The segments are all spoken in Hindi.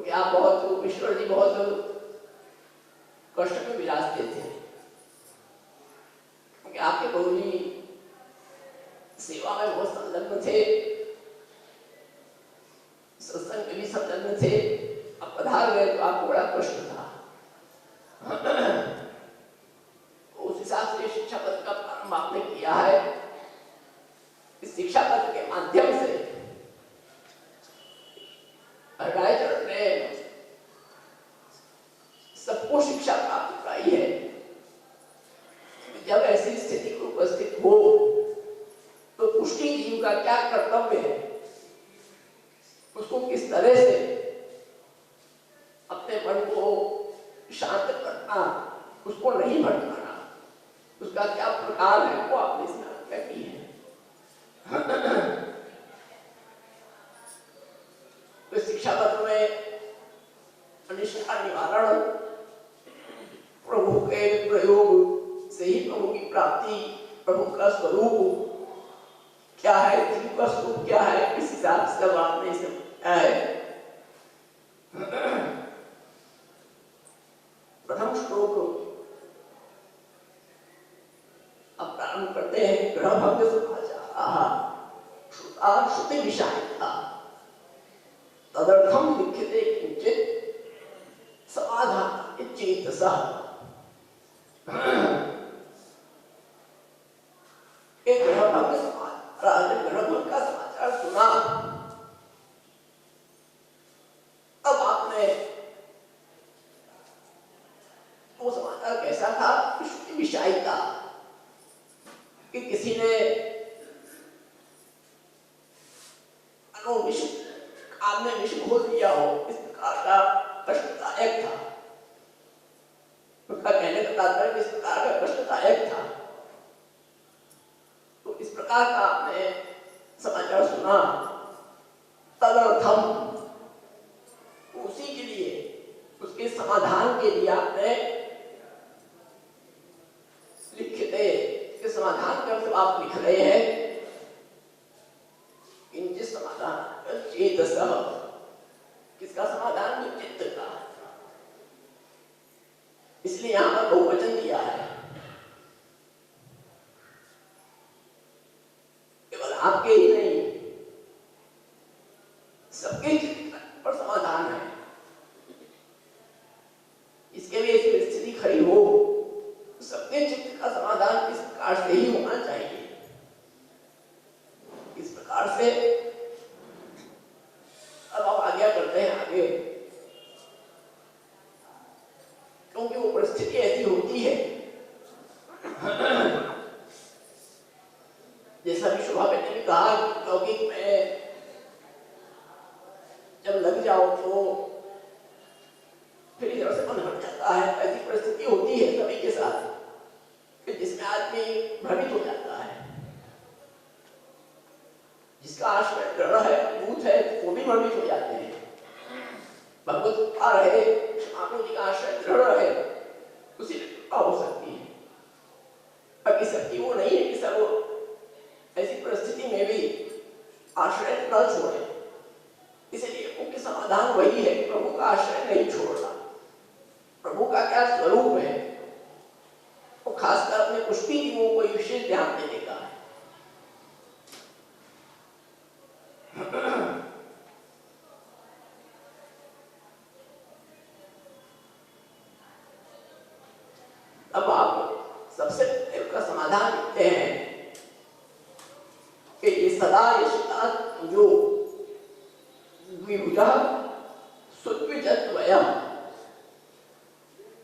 क्योंकि आप बहुत, ईश्वर जी बहुत कष्ट में विराजते थे, क्योंकि आपके प्रभु जी सेवा में बहुत संलग्न थे, सत्संग में भी संलग्न थे। अब पधार गए तो आपको बड़ा कष्ट था। उस हिसाब से शिक्षा पत्र का प्रारंभ आपने किया है। इस शिक्षा पत्र के माध्यम से रायचरण ने सबको शिक्षा प्राप्त कराई है। जब ऐसी स्थिति को उपस्थित हो तो पुष्टि जीव का क्या कर्तव्य है, उसको किस तरह से अपने मन को शांत करना, उसको नहीं भटकाना, उसका क्या प्रकार है, वो आपने इसमें व्याख्या की है। तो शिक्षा पत्र में अनिष्ट का निवारण, प्रभु के प्रयोग से ही प्रभु की प्राप्ति, प्रभु का स्वरूप क्या है, जीव का स्वरूप क्या है, इस हिसाब से अब आपने इसे बताया है। प्रथम श्लोक अब प्रारंभ करते हैं। ग्रह भंग सुखाचारः श्रुता श्रुति विषायिता तदर्थम लिख्यते किंचित् समाधान चेतसः। एक ग्रह भंग समाचार, ग्रह भंग का समाचार सुना, अब आपने वो समाचार कैसा था, श्रुति विषायिता, कि किसी ने विष काम में विष घोल दिया हो, इस प्रकार का कष्टदायक था। उनका कहने का तात्पर्य इस प्रकार का कष्टदायक था। तो इस प्रकार का आपने समाचार सुना, तदर्थम, उसी के लिए, उसके समाधान के लिए आपने लिखते, इसके समाधान का मतलब आप लिख रहे हैं किंचित् समाधान चेतसः, किसका समाधान, जो चित्त का। इसलिए यहां पर बहुवचन दिया है। केवल आपके ही नहीं, सबके चित्त पर समाधान है। इसके लिए ऐसी स्थिति खड़ी हो, सबके चित्त का समाधान इस प्रकार से ही होना चाहिए। इस प्रकार से अब आप आज्ञा करते हैं आगे, क्योंकि वो परिस्थिति ऐसी होती है, जैसा भी शोभा बेटे ने कहा, लौकिक में जब लग जाओ तो फिर इधर से मन हट जाता है। ऐसी परिस्थिति होती है सभी के साथ, कि जिसमें आदमी भ्रमित हो जाता है। जिसका आश्रय दृढ़ है, मजबूत है, वो भी भ्रमित हो जाते हैं। भगवत कृपा रहे, महाप्रभु जी का आश्रय दृढ़ रहे, उसी में कृपा हो सकती है। बाकी शक्ति वो नहीं है कि सब ऐसी परिस्थिति में भी आश्रय न छोड़े। इसलिए मुख्य समाधान वही है, प्रभु का आश्रय नहीं छोड़ना। प्रभु का क्या स्वरूप है, वो खासकर अपने पुष्टि जीवों को विशेष ध्यान देने का है। अब आप सबसे पहले उसका समाधान लिखते हैं कि ये सदा यशता जो द्विभुजा सुद्विजत्वयम्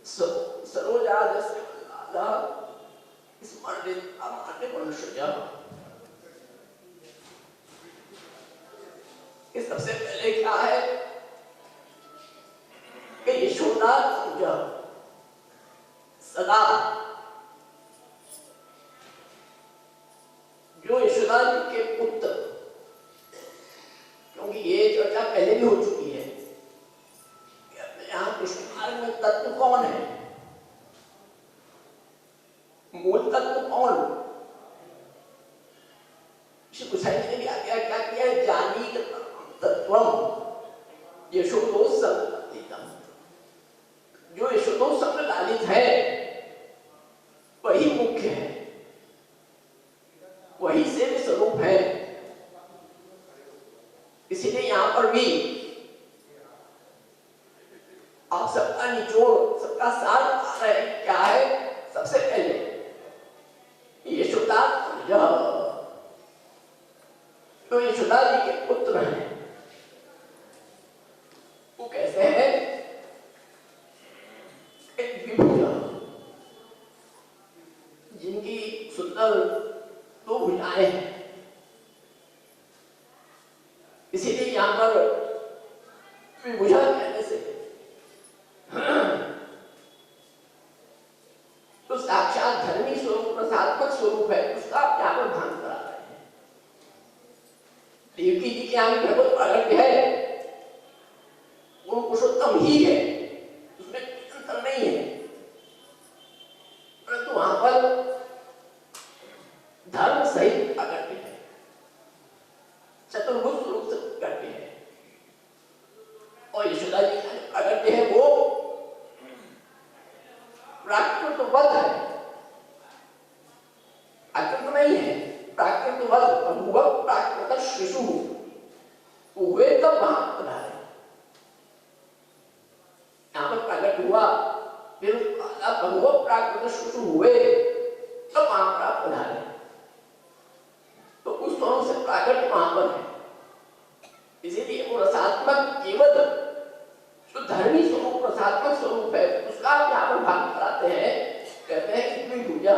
सरोजादस्य वल्लादा स्मरणिता माने मनुष्यजा। ये सबसे पहले क्या है कि यशोदा पूजा सदा, जो यशोदा जी के पुत्र, क्योंकि ये चर्चा पहले भी हो चुकी है कि अपने यहाँ कृष्ण मार्ग में तत्व कौन है, मूल तत्व कौन। श्री गोसाई जी ने भी आज्ञा क्या किया है, जानी तत्वम यशोदो संग अतीतम। जो यशोदो संग लालित है वही मुख्य है, वही सेव्य स्वरूप है। इसीलिए यहाँ पर भी आप सबका निचोड़, सबका सार आ रहे हैं क्या है? सबसे पहले यशोदा तो यशोदा जी के पुत्र हैं, वो कैसे हैं? एक विभुजा, जिनकी सुंदर दो भुजाएं हैं। इसीलिए यहाँ पर विभुजा कहने से तो साक्षात धर्मी स्वरूप, प्रसादात्मक स्वरूप है, उसका आप यहाँ पर भान करा रहे हैं। देवकी जी के यहाँ भगवत प्रकट है, वो पुरुषोत्तम ही है, उसमें अंतर नहीं है। परंतु वहां पर धर्म सहित प्रकट है, चतुर्भुज रूप से प्रकट है। और यशोदा जी का प्रकट है वो प्राकृत वध है, प्राकृत नहीं है, प्राकृत वध भगवत प्राकृत शिशु हुए तब वहां पधारे। यहाँ पर प्रकट हुआ, फिर भगवत प्राकृत शिशु हुए तब वहां पर पधारे। तो उस दोनों से प्राकट वहां पर है। इसीलिए वो रसात्मक केवल जो धर्मी स्वरूप, रसात्मक स्वरूप है, उसका आप यहाँ पर भाग कराते हैं। कहते हैं कि तुम्हें भुजा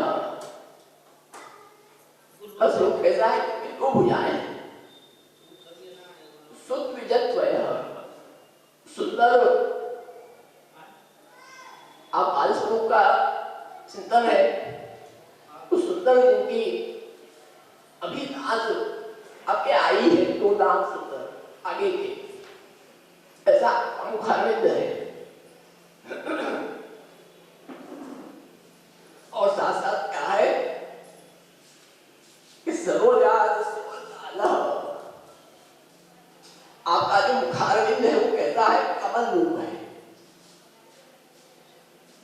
स्वरूप कैसा है? दो भुजाएं, सुद्विजत्व, सुंदर। आप बाल स्वरूप का चिंतन है, उस सुंदर जिनकी अभी दांत आपके आई है, दो दांत सुंदर आगे के, ऐसा मुखारविंद है। और साथ साथ क्या है कि आपका जो मुखारविंद है वो कैसा है? कमल रूप है।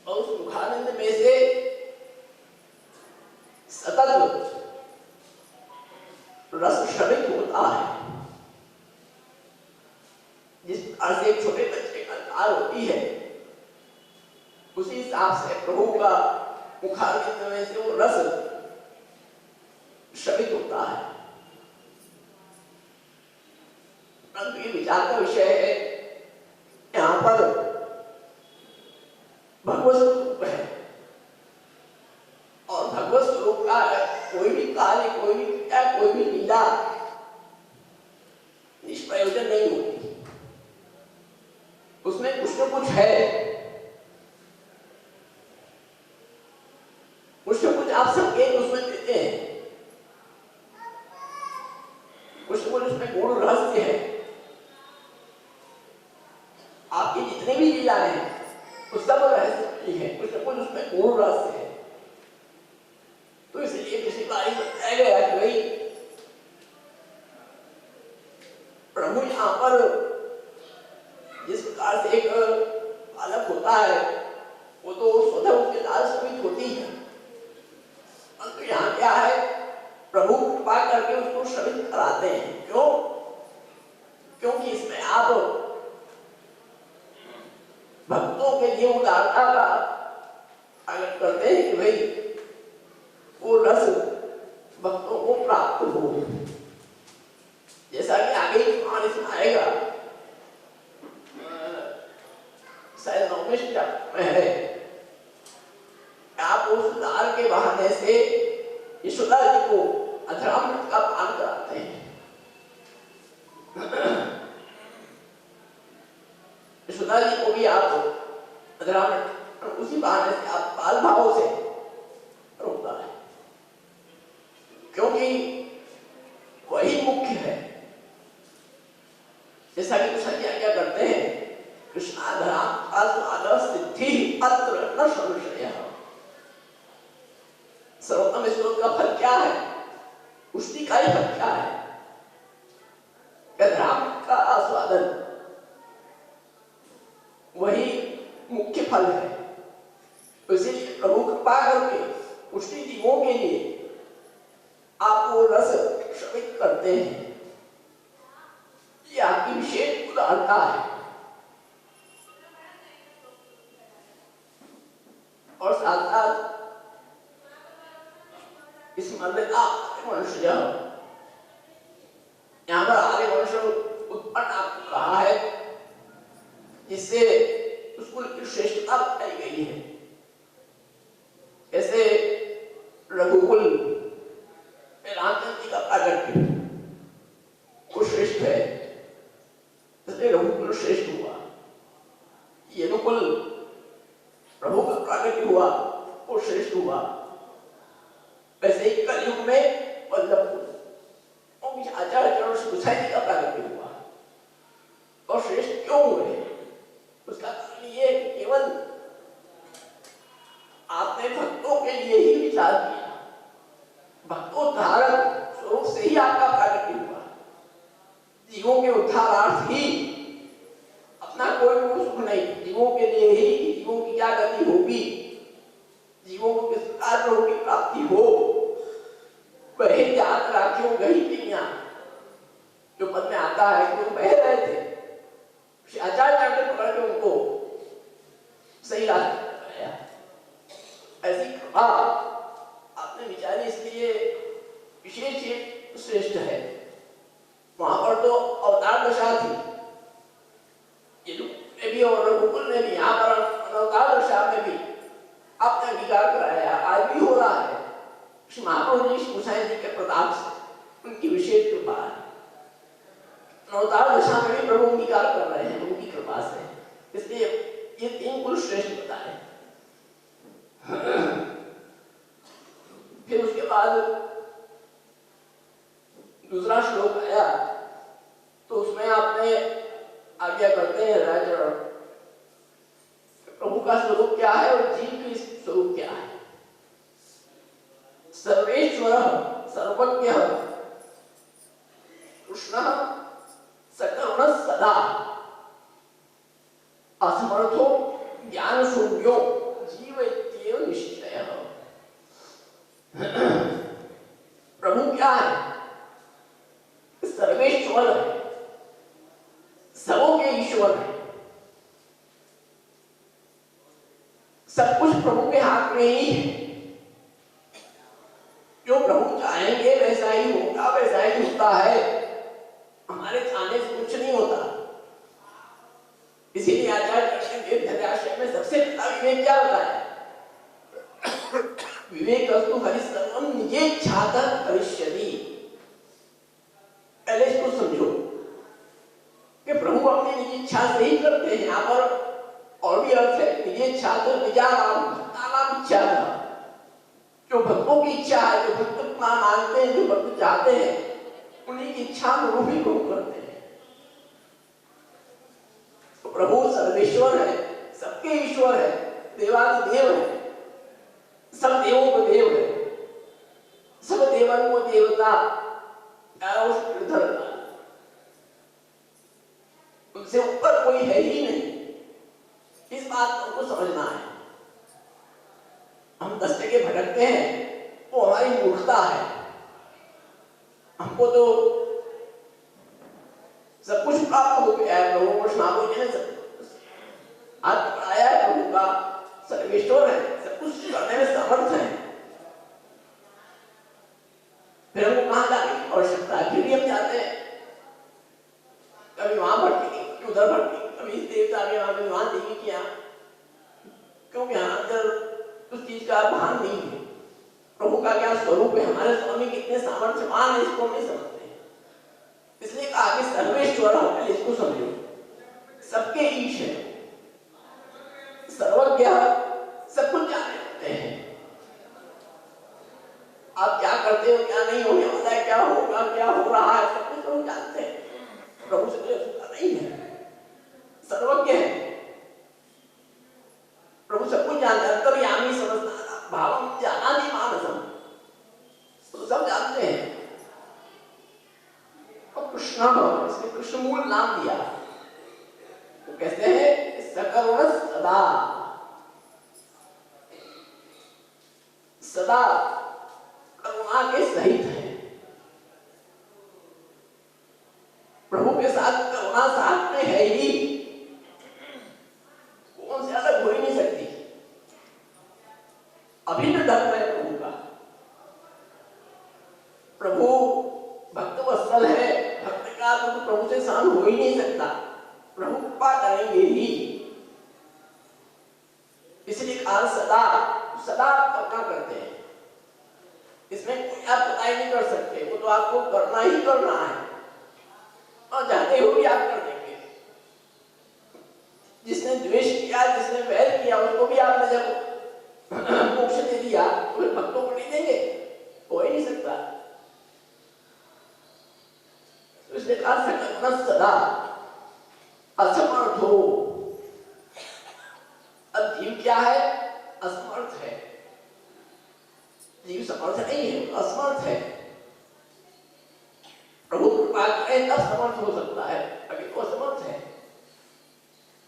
और उस मुखारविंद में से सतत रस श्रवित होता है। जिस प्रकार से एक छोटे बच्चे का तार होती है, उसी हिसाब से प्रभु का मुखारविंद में से वो रस श्रवित होता है। परंतु ये विचार का विषय है, यहाँ पर भगवत स्वरूप है, और भगवत स्वरूप का कोई भी कार्य, कोई भी क्रिया, कोई भी लीला निष्प्रयोजन नहीं होती। उसमें कुछ न कुछ है, कुछ न कुछ आप संकेत उसमें देते हैं, कुछ न कुछ उसमें गूढ़ रहस्य है। आपकी जितनी भी लीलाएं हैं उस सब रहस्य है, कुछ न कुछ उसमें गूढ़ रहस्य है। तो इसलिए किसी बारी बताया गया कि भाई प्रभु यहाँ पर जिस प्रकार से एक बालक होता है, वो तो स्वतः उसके लाल समित होती है। तो यहाँ क्या है? प्रभु कृपा करके उसको श्रवित कराते हैं। क्यों? क्योंकि इसमें आप भक्तों के लिए उदारता का प्रकट करते हैं कि भाई वो रस भक्तों को प्राप्त हो। जैसा कि आगे कहानी सुनाएगा, शायद 9वें श्लोक में है, आप उस दार के बहाने से यशोदा जी को अधरामृत का पान कराते हैं। यशोदा जी को भी आप अधरामृत उसी बहाने से आप बाल भाव से रोकता है, क्योंकि वही मुख्य है। जैसा कि कृष्ण जी क्या करते हैं, कृष्णाधराम सिद्धि अत्र न संशयः। सर्वोत्तम स्तोत्र का फल क्या है? पुष्टि का ही फल क्या है? राम का आस्वादन। वही मुख्य फल है। इसलिए प्रभु कृपा करके पुष्टि जीवों के लिए आप वो रस श्रवित करते हैं, ये आपकी विशेष उदारता है। और साथ साथ इस मंदिर का मनुष्य यहाँ पर आर्य वंश उत्पन्न आपको कहा है, जिससे उसको श्रेष्ठता बताई गई है। ऐसे रघुकुल रामचंद्र जी का प्रागट्य वो श्रेष्ठ है, इसलिए रघुकुल श्रेष्ठ हुआ। यदुकुल प्रभु का प्रागट्य हुआ वो श्रेष्ठ हुआ। वैसे ही कलयुग में वल्लभकुल आचार्य चरण श्री गोसाई जी का प्रागट्य हुआ। और श्रेष्ठ क्यों हुए? उसका कारण ये केवल आपने भक्तों के लिए ही विचार किया, भक्तोद्धारक स्वरूप से ही आपका प्रागट्य हुआ। जीवों के उद्धारार्थ ही, अपना कोई मूल सुख नहीं, जीवों के लिए ही, जीवों की क्या गति होगी, जीवों को किस प्रकार प्रभु की प्राप्ति हो, वही जात राखियों गही पिया, जो पद में आता है कि वो बह रहे थे, आचार्य चरण पकड़ के उनको सही रास्ते बताया। ऐसी कृपा आपने विचारी, इसलिए विशेष श्रेष्ठ है। वहां पर तो अवतार दशा थी, ये भी और रघुकुल में भी, यहाँ पर अवतार दशा में भी आपने अंगीकार कराया, आज भी हो रहा है। श्री महाप्रभु जी गोसाई जी के प्रताप से, उनकी विशेष कृपा है। अवतार दशा में भी प्रभु अंगीकार कर रहे हैं उनकी कृपा से, इसलिए ये तीन कुल श्रेष्ठ बताए। फिर उसके बाद दूसरा श्लोक आया, तो उसमें आपने आज्ञा करते हैं राजा, प्रभु का स्वरूप क्या है और जीव की स्वरूप क्या है। सर्वेश्वर सर्वज्ञ कृष्ण सकरुण सदा असमर्थो ज्ञान शून्यो जीव निश्चय। प्रभु क्या है? सर्वेश्वर है, सबों के ईश्वर है। सब कुछ प्रभु के हाथ में ही है। जो प्रभु चाहेंगे वैसा ही होगा, वैसा ही होता है। हमारे चाहने से कुछ नहीं होता। इसीलिए आचार्य धर्याश्रम में सबसे पहला विवेक क्या बताया? विवेकस्तु हरिसर्वं निजेच्छातः करिष्यति। पहले इसको समझो कि प्रभु अपनी निज इच्छा से ही करते हैं। यहाँ पर और भी अर्थ है, निजेच्छातः निजानाम भक्तानाम इच्छा। जो भक्तों की इच्छा है, जो भक्त मानते हैं, जो भक्त चाहते हैं, उन्हीं की इच्छा को भी प्रभु करते हैं। तो प्रभु सर्वेश्वर है, सबके ईश्वर है, देवादिदेव है, सब देवों को देव है, सब देवन को देवता, उनसे ऊपर कोई है ही नहीं। इस बात को समझना है। हम 10 जगह भटकते हैं, वो हमारी मूर्खता है। हमको तो सब कुछ प्राप्त हो गया है, प्रभु कृष्ण जी ने सब आज पकड़ाया है। प्रभु का सर्वेश्वर है, सब कुछ करने में समर्थ है। फिर हमको कहाँ जाने की आवश्यकता है? फिर भी हम जाते हैं, कभी वहां भटके, कभी उधर भटके, कभी इस देवता के यहाँ, कभी वहां देवी के यहाँ, क्योंकि अंदर उस चीज का भान नहीं है। प्रभु का क्या स्वरूप है, हमारे स्वामी कितने सामर्थ्यवान है, इसको नहीं समझते। इसलिए आगे सर्वेश्वर है, इसको समझो। सबके ईश है, सर्वज्ञ, सब कुछ जाने होते हैं। आप क्या करते हो, क्या नहीं होने वाला है, क्या होगा, क्या हो रहा है, सब कुछ लोग जानते हैं। प्रभु से नहीं है, सर्वज्ञ है। प्रभु सब कुछ जानते हैं, अंतर्यामी समझदार भावम जानाति मानसम, तो सब जानते हैं। और कृष्ण, इसके कृष्ण मूल नाम दिया। वो कहते हैं सकरुण सदा सदा करुणा के सहित है। प्रभु के साथ करुणा साथ में है ही, कौन से अलग हो ही नहीं सकती। अभिन्न धर्म है प्रभु का। प्रभु भक्त वत्सल है, भक्त का तो प्रभु से सहन हो ही नहीं सकता, प्रभु कृपा करेंगे ही। इसलिए कहा सदा सदा करुणा करते हैं, इसमें कोई आप बताई नहीं कर सकते, वो तो आपको करना ही करना है और चाहते हो भी आप कर देंगे। जिसने द्वेष किया, जिसने वैर किया, उसको भी आपने जब मोक्ष दे दिया तो भक्तों को नहीं देंगे, हो ही नहीं सकता। तो इसलिए कहा सकरुण सदा असमर्थ हो। अब जीव क्या है? असमर्थ है। जीव समर्थ नहीं है, असमर्थ है। प्रभु कृपा करें तब समर्थ हो सकता है, अभी तो असमर्थ है,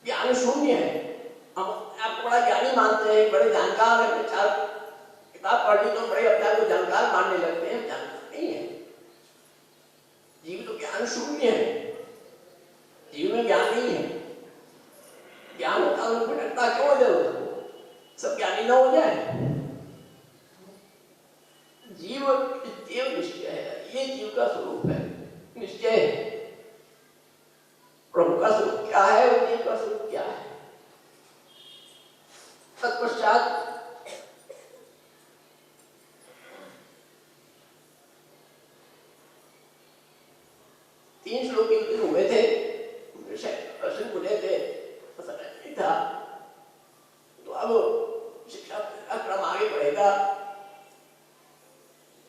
ज्ञान शून्य है। हम आपको बड़ा ज्ञानी मानते हैं, बड़े जानकार हैं, 4 किताब पढ़ ली तो बड़े अपने आप को जानकार मानने लगते हैं, जानकार नहीं है। जीव तो ज्ञान शून्य है, जीव में ज्ञान नहीं है। ज्ञान होता है उनको डरता क्यों है जरूरत हो, सब ज्ञानी न हो जाए। जीव इत्येव निश्चय है, ये जीव का स्वरूप है, निश्चय है। प्रभु का स्वरूप क्या है और जीव का स्वरूप क्या है। तत्पश्चात तीन श्लोक हुए थे, प्रश्न बोले थे, समय नहीं था, तो अब शिक्षा का क्रम आगे बढ़ेगा।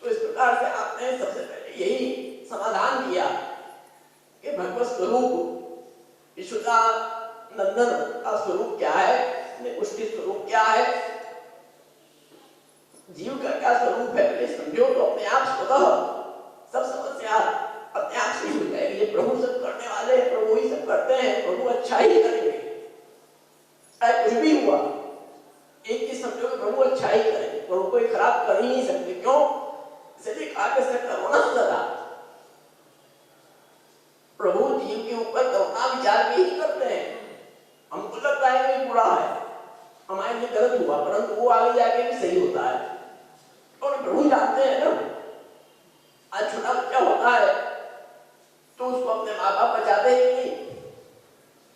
तो इस प्रकार से आपने सबसे पहले यही समाधान दिया कि भगवत स्वरूप विशुद्धा नंदन का स्वरूप क्या है, पुष्टि स्वरूप क्या है, जीव का क्या स्वरूप है। पहले समझो तो अपने आप स्वतः सब समस्या अपने आप से हो जाएगी। ये प्रभु सब करने वाले हैं, प्रभु ही सब करते हैं, प्रभु अच्छा ही करेंगे, चाहे कुछ भी हुआ। एक चीज समझो कि प्रभु अच्छा ही करेंगे, प्रभु कोई खराब कर ही नहीं सकते। क्यों? इसलिए कहा कि करुणा सदा, प्रभु जीव के ऊपर करुणा विचार भी ही करते हैं। हमको लगता है कि बुरा है, हमारे लिए गलत हुआ, परंतु वो आगे जाके भी सही होता है। और प्रभु जानते हैं ना, आज छोटा बच्चा होता है तो उसको अपने माँ बाप बचाते ही नहीं,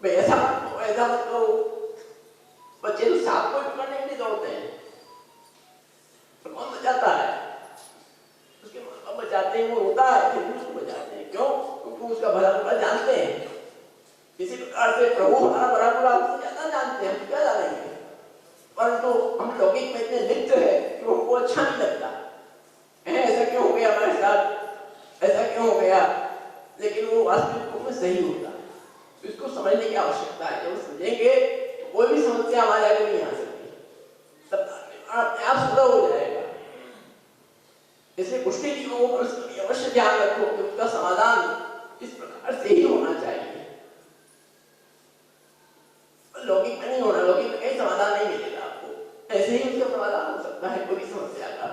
भाई ऐसा मत करो, ऐसा मत करो। बच्चे तो सांप को पकड़ने के लिए दौड़ते हैं, तो कौन बचाता है? उसके माँ बाप बचाते हैं, वो रोता है, फिर उसको बचाते हैं। क्यों? क्योंकि उसका भला बुरा जानते हैं। इसी प्रकार से प्रभु हमारा भला बुरा हमसे ज्यादा जानते हैं, हम क्या जानेंगे। परंतु हम लौकिक में इतने लिप्त है कि हमको अच्छा नहीं लगता, ऐसा क्यों हो गया हमारे साथ, ऐसा क्यों हो गया, लेकिन वो वास्तविक रूप में सही होता है। तो इसको समझने की आवश्यकता है। जब समझेंगे तो कोई भी समस्या हमारे आगे नहीं आ सकती, तब अपने आप सुलझ हो जाएगा। इसलिए पुष्टि जीवों को अवश्य ध्यान रखो कि उसका समाधान इस प्रकार से ही होना चाहिए, लौकिक में नहीं होना। लौकिक में कहीं समाधान नहीं मिलेगा आपको, ऐसे ही उसका समाधान हो सकता है कोई समस्या का।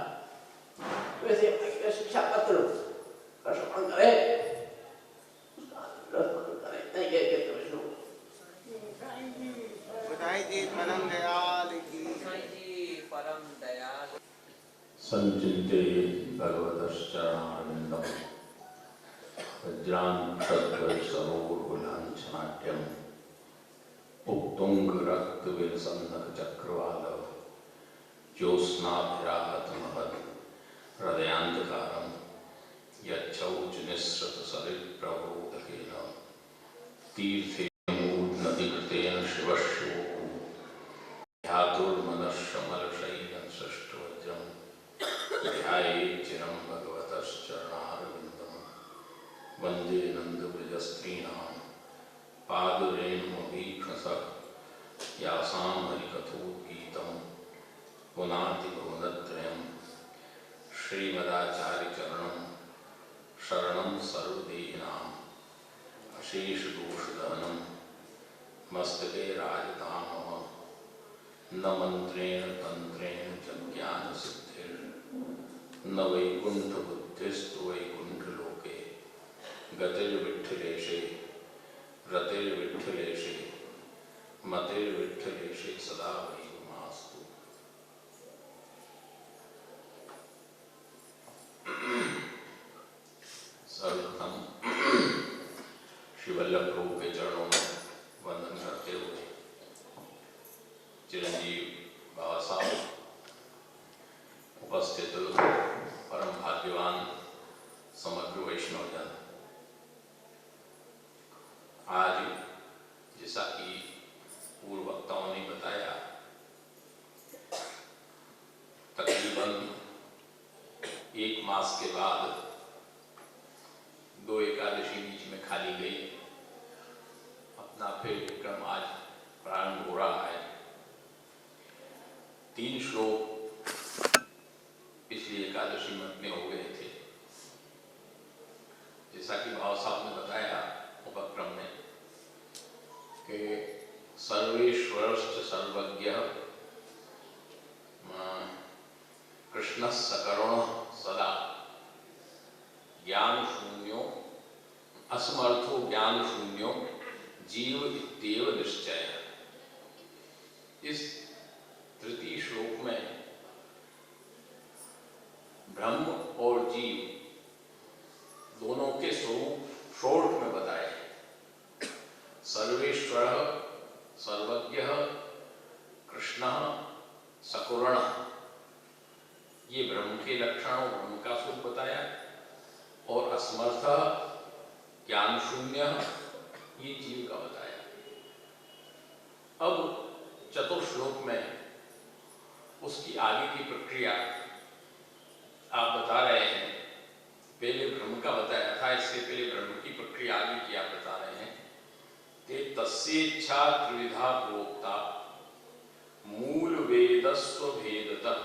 तो ऐसे शिक्षा पत्र का श्रवण करें, नहीं कहते परम दयाल की परम दयाल संचिते भगवतश्चरणारविन्दं वज्रांशद्वयसरोरुलाञ्छनाट्यम् उत्तुङ्गरक्तविलसन्नखचक्रवालव ज्योत्स्नाभिराहतमहत् हृदयान्धकारं यच्छौचनिःसृतसरित्प्रबोधकेन तीर्थेन मूर्ध्नधिकृतेन शिवश्यो ध्यातुर्मनश्शमलशैलं सृष्टवज्रं ध्यायेच्चिरं भगवतश्चरणारविन्दं वन्दे नन्दव्रजस्त्रीणां पादरेणुमभीक्षसः यासां हरिकथोद्गीतं पुनाति भुवनत्रयं श्रीमदाचार्यचरणं शरणं सर्वदेहिनां अशेषदोषदहनं मस्तके राजधाम न मंत्रेण तंत्रेण जज्ञान सिद्धिर न वैकुंठ बुद्धिस्तु वैकुंठ लोके गतिर्विठ्ठलेशे रतिर्विठ्ठलेशे मतिर्विठ्ठलेशे सदा वैकुमास्तु। सर्वप्रथम श्री वल्लभ प्रभु के चरणों में वंदन करते हुए चिरंजीव बाबा साहब, उपस्थित परम भाग्यवान समग्र वैष्णवजन, आज जैसा कि पूर्व वक्ताओं ने बताया, तकरीबन 1 मास के बाद 2 एकादशी बीच में खाली गई, अपना फिर विक्रम आज प्रारंभ हो रहा है। 3 श्लोक पिछली एकादशी में अपने हो गए थे। जैसा कि भाव साहब ने बताया उपक्रम में कि सर्वेश्वरश्च सर्वज्ञ कृष्ण सकरुण सदा ज्ञान शून्यो असमर्थो ज्ञान शून्यो जीव इत्येव निश्चय। इस तृतीय श्लोक में ब्रह्म और जीव दोनों के स्वरूप शॉर्ट में बताए। सर्वेश्वर सर्वज्ञ कृष्ण सकुर्ण, ये ब्रह्म के लक्षण और ब्रह्म का स्वरूप बताया, और असमर्थ ज्ञान शून्य ये जीव का बताया। अब चतुर्श्लोक में उसकी आगे की प्रक्रिया आप बता रहे हैं। पहले ब्रह्म का बताया था, इससे पहले ब्रह्म की प्रक्रिया आगे की आप बता रहे हैं कि तस्येच्छा त्रिविधा प्रोक्ता मूल वेदस्व भेदतः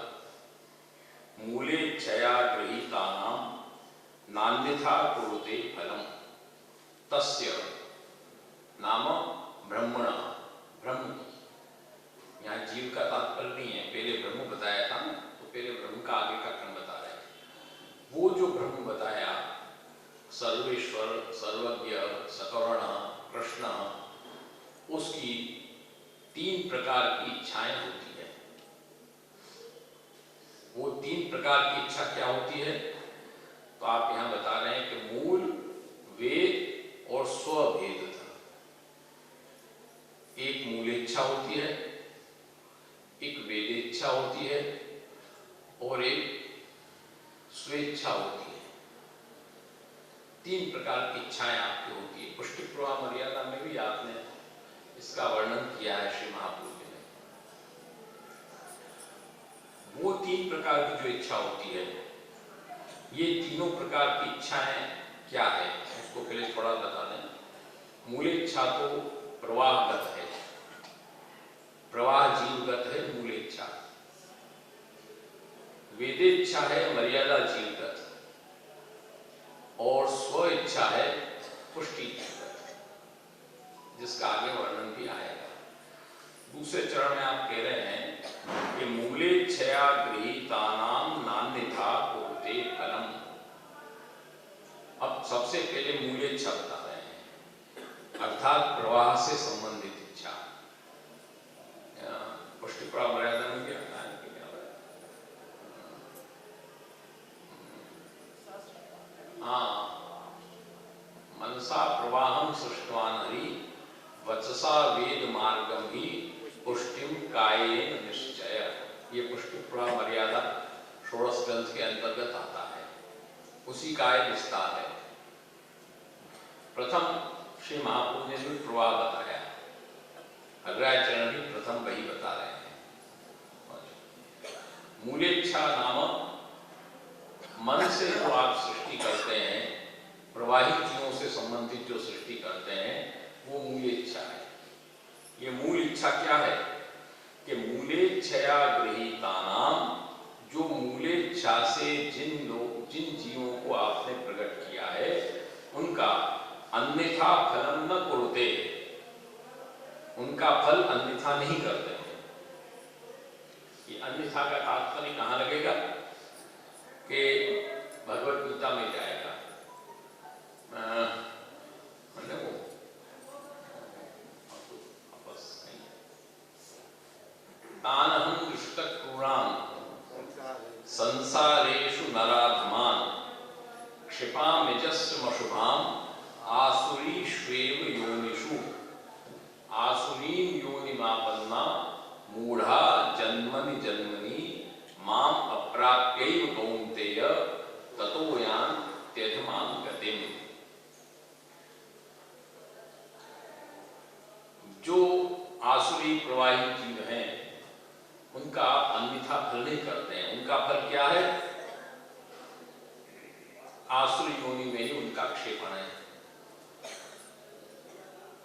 मूलेच्छया गृहीतानां नान्यथा कुरुते फलम। तस्य नाम ब्रह्मण, ब्रह्म, यहाँ जीव का तात्पर्य नहीं है। पहले ब्रह्म बताया था ना, तो पहले ब्रह्म का आगे का क्रम बता रहे हैं। वो जो ब्रह्म बताया, सर्वेश्वर सर्वज्ञ सकरुण कृष्ण, उसकी 3 प्रकार की इच्छाएं होती है। वो 3 प्रकार की इच्छा क्या होती है, तो आप यहां बता रहे हैं कि मूल, वेद और स्वभेद। एक मूल इच्छा होती है, एक वेदेच्छा होती है, और एक स्वेच्छा होती है। 3 प्रकार की इच्छाएं आपकी होती है। पुष्टि प्रवाह मर्यादा में भी आपने इसका वर्णन किया है श्री महाप्रभु जी ने। वो 3 प्रकार की जो इच्छा होती है, ये तीनों प्रकार की इच्छाएं क्या है, उसको पहले थोड़ा बता दें। मूल इच्छा तो प्रवाहगत है, प्रवाह जीवगत है मूल इच्छा। वेदेच्छा है मर्यादा जीवगत, और स्व इच्छा है पुष्टि जीवगत, जिसका आगे वर्णन भी आएगा। दूसरे चरण में आप कह रहे हैं कि मूलेच्छया गृहीतानां नान्यथा कुरुते फलम। अब सबसे पहले मूलेच्छा बता रहे हैं, अर्थात प्रवाह से संबंधित इच्छा। पुष्टि प्रवाह मर्यादा में क्या है? मनसा प्रवाहम सृष्टवान हरि वचसा वेद मार्गम ही पुष्टिम कायेन निश्चय। ये पुष्टि प्रवाह मर्यादा षोडश ग्रंथ के अंतर्गत आता है, उसी का एक विस्तार है। प्रथम श्री महाप्रभु ने जो प्रवाह बताया, अग्रह चरण भी प्रथम वही बता रहे हैं। मूलेच्छा नाम मन से जो आप सृष्टि करते हैं, प्रवाही जीवों से संबंधित जो सृष्टि करते हैं, वो मूल इच्छा है। ये मूल इच्छा क्या है कि मूलेच्छया गृहीतानां, जो मूलेच्छा से जिन जीवों को आपने प्रकट किया है, उनका अन्यथा फलम न कुरुते, उनका फल अन्यथा नहीं करते हैं। ये अन्यथा का तात्पर्य कहाँ लगेगा कि भगवत गीता में जाएगा वो वापस तानहं दुष्टक्रूरान् संसारेषु नराधमान् क्षिपाम्यजस्रमशुभाम् आसुरीष्वेव योनिषु आसुरीं योनिमापन्ना मूढ़ा जन्मनि जन्मनि माम अप्राप्यैव कौन्तेय ततो यान्त्यधमां गतिम्। जो आसुरी प्रवाही जीव हैं उनका अन्यथा फल नहीं करते हैं। उनका फल क्या है? आसुरी योनि में ही उनका क्षेपण है।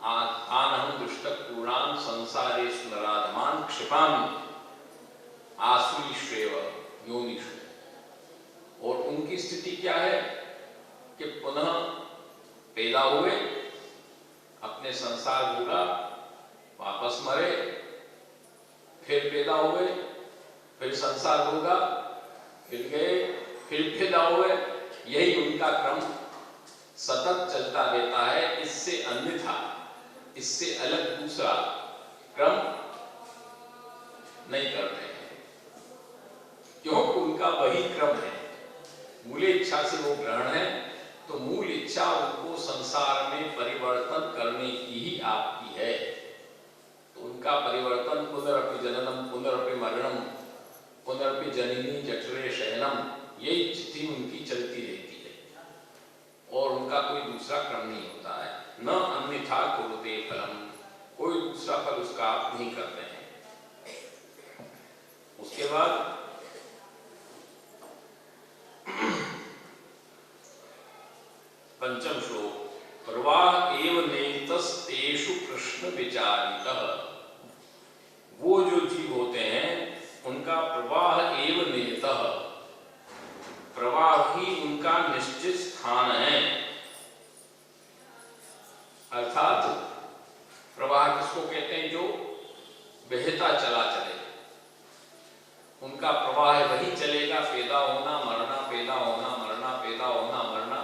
आनहं दुष्टक्रूरान् संसारेषु नराधमान् क्षिपामि आसुरीष्वेव योनिषु। और उनकी स्थिति क्या है कि पुनः पैदा हुए, अपने संसार होगा, वापस मरे, फिर पैदा हुए, फिर संसार होगा, फिर गए, फिर पैदा हुए। यही उनका क्रम सतत चलता रहता है। इससे अन्यथा, इससे अलग दूसरा क्रम नहीं करते हैं, क्योंकि उनका वही क्रम है। मूल इच्छा से वो ग्रहण है, तो मूल इच्छा उनको संसार में परिवर्तन करने की ही आपकी है। तो उनका परिवर्तन पुनरपि जननम पुनरपि मरणम पुनरपि जननी जठरे शयनम, यही स्थिति उनकी चलती रहती है और उनका कोई दूसरा क्रम नहीं होता है। न अन्यथा कुरुते फलम, कोई दूसरा फल उसका आप नहीं करते हैं। उसके बाद पंचम श्लोक, प्रवाह एव नेतस्तेषु कृष्ण विचारितः। वो जो जीव होते हैं उनका प्रवाह एव नेतः, प्रवाह ही उनका निश्चित स्थान है। अर्थात प्रवाह किसको कहते हैं? जो बहता चला चले, उनका प्रवाह वही चलेगा। पैदा होना मरना, पैदा होना मरना, पैदा होना मरना।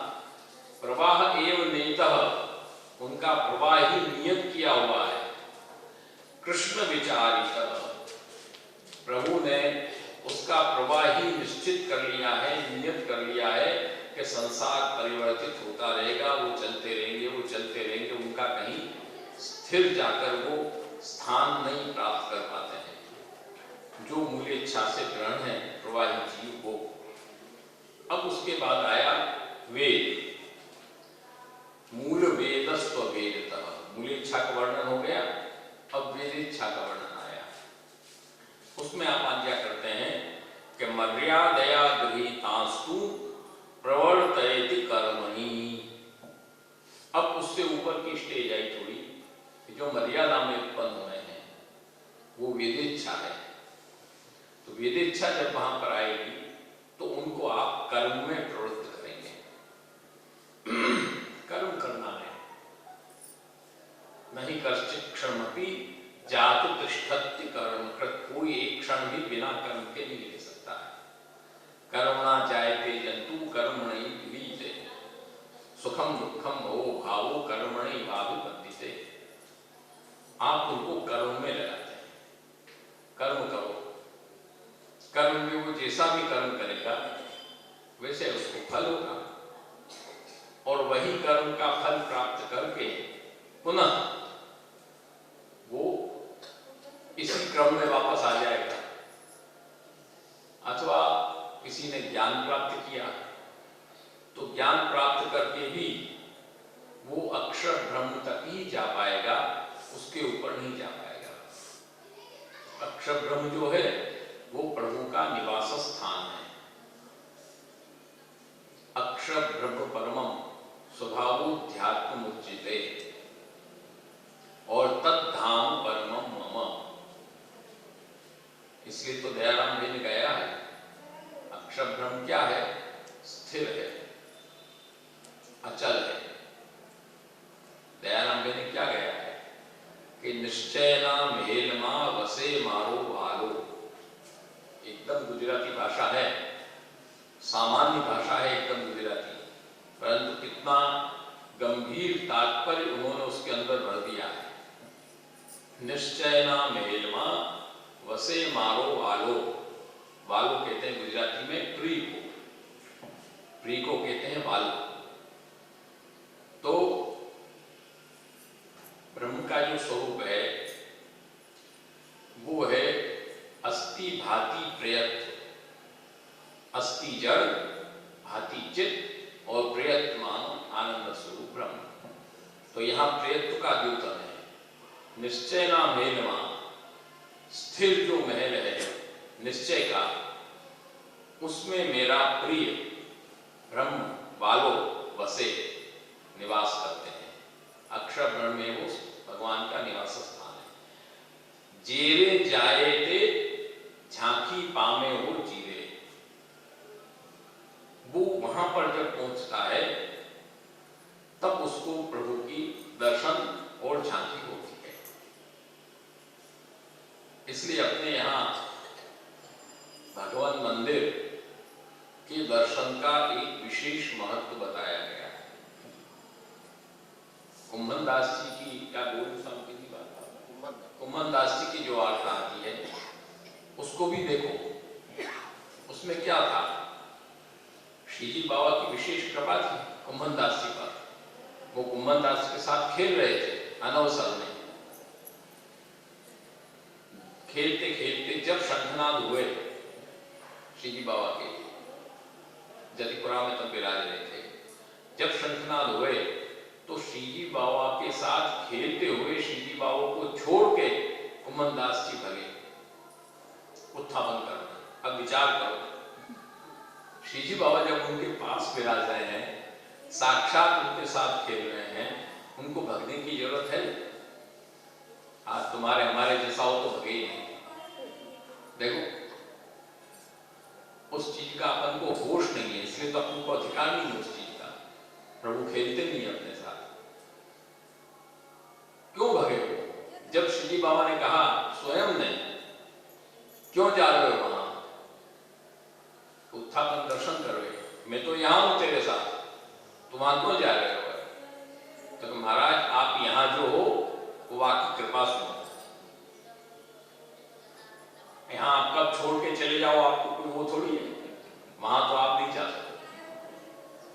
प्रवाह एव नेतः, उनका प्रवाह ही नियत किया हुआ है। कृष्ण विचारितः, प्रभु ने उसका प्रवाह ही निश्चित कर लिया है, नियत कर लिया है कि संसार परिवर्तित होता रहेगा। वो चलते रहेंगे, वो चलते रहेंगे। उनका कहीं स्थिर जाकर वो स्थान नहीं प्राप्त कर पाते हैं। जो मूल इच्छा से ग्रहण है प्रवाही जीव को। अब उसके बाद आया वेद। मूल वेदस्व वेदतः, मूल इच्छा का वर्णन हो गया। अब वेद इच्छा का वर्णन आया। उसमें आप क्या करते हैं कि मर्यादया गृहीतास्तु प्रवर्तयति कर्मणि। अब उससे ऊपर की स्टेज आई थोड़ी, जो मर्यादा में उत्पन्न हुए हैं वो वेदिच्छा है। तो वेदिच्छा जब वहां पर आएगी तो उनको आप कर्म में प्रवृत्त करेंगे। कर्म करना है। नहीं कश्चित् क्षणमपि जातु तिष्ठति कर्म कृत, कोई एक क्षण भी बिना कर्म के नहीं ले सकता है। कर्मणा जायते जंतु कर्मणि विलीयते, सुखम दुखम भवो भावो कर्मणि वाभिपद्यते। आप उनको कर्म में लगाते हैं। कर्म करो, कर्म में वो जैसा भी कर्म करेगा वैसे उसको फल होगा। और वही कर्म का फल प्राप्त करके पुनः वो इसी क्रम में वापस आ जाएगा। अथवा किसी ने ज्ञान प्राप्त किया तो ज्ञान प्राप्त करके भी वो अक्षर ब्रह्म तक ही जा पाएगा, उसके ऊपर नहीं जा पाएगा। अक्षर ब्रह्म जो है वो प्रभु का निवास स्थान है। अक्षर ब्रह्म परमम स्वभावोध्यात्म उच्यते और तद्धाम परमम मम। इसलिए तो दयाराम जी ने गाया है, अक्षर ब्रह्म क्या है? स्थिर है, अचल है। दयाराम जी ने क्या गाया है कि निश्चय निश्चयना मेलमा वसे मारो वालो। वालो कहते हैं गुजराती में प्री को, प्री को कहते हैं वालो। तो ब्रह्म का जो स्वरूप है वो है अस्ति भाति प्रयत्न, अस्ति जड़ भाति चित्त और प्रयत्मान आनंद स्वरूप ब्रह्म। तो यहाँ प्रयत्न का द्योतन है। निश्चय ना मेलमा, स्थिर जो महल है निश्चय का, उसमें मेरा प्रिय ब्रह्म वालो वसे निवास करते हैं। अक्षर ब्रह्म में वो भगवान का निवास स्थान है। जेरे जाए ते झांकी पामे हो जीवे, वो वहां पर जब पहुंचता है तब उसको प्रभु की दर्शन और झांकी होती है। इसलिए अपने यहाँ भगवान मंदिर के दर्शन का एक विशेष महत्व बताया गया है। कुंभन दास जी की क्या बोल की बात, कुंभन दास जी की जो वार्ता आती है उसको भी देखो, उसमें क्या था। श्री जी बाबा की विशेष कृपा थी कुंभन दास जी पर। वो कुंभन दास के साथ खेल रहे थे अनवसर में। खेलते खेलते जब शंखनाद हुए श्री जी बाबा के, जतिपुरा में तब विराज रहे थे, जब शंखनाद हुए तो श्री जी बाबा के साथ खेलते हुए श्री जी बाबा को छोड़ के कुंभन दास जी भगे उत्थापन करना। अब विचार करो, श्री जी बाबा जब उनके पास विराज रहे हैं, साक्षात उनके साथ खेल रहे हैं, उनको भगने की जरूरत है? आज तुम्हारे हमारे जैसा हो तो भगे ही नहीं। देखो उस चीज का अपन को होश नहीं है, इसलिए तो अपन को अधिकार नहीं है उस चीज का। प्रभु खेलते नहीं है अपने साथ, क्यों भगे हो? जब श्री जी बाबा ने कहा स्वयं ने, क्यों जा रहे हो वहां, उत्थापन दर्शन कर रहे हो, मैं तो यहां हूं तेरे साथ, तुम वहां क्यों जा रहे हो? तो महाराज आप यहां जो हो वो आपकी कृपा सुनो, यहां आप कब छोड़ के चले जाओ आपको कोई वो थोड़ी है, वहां तो आप नहीं जा सकते।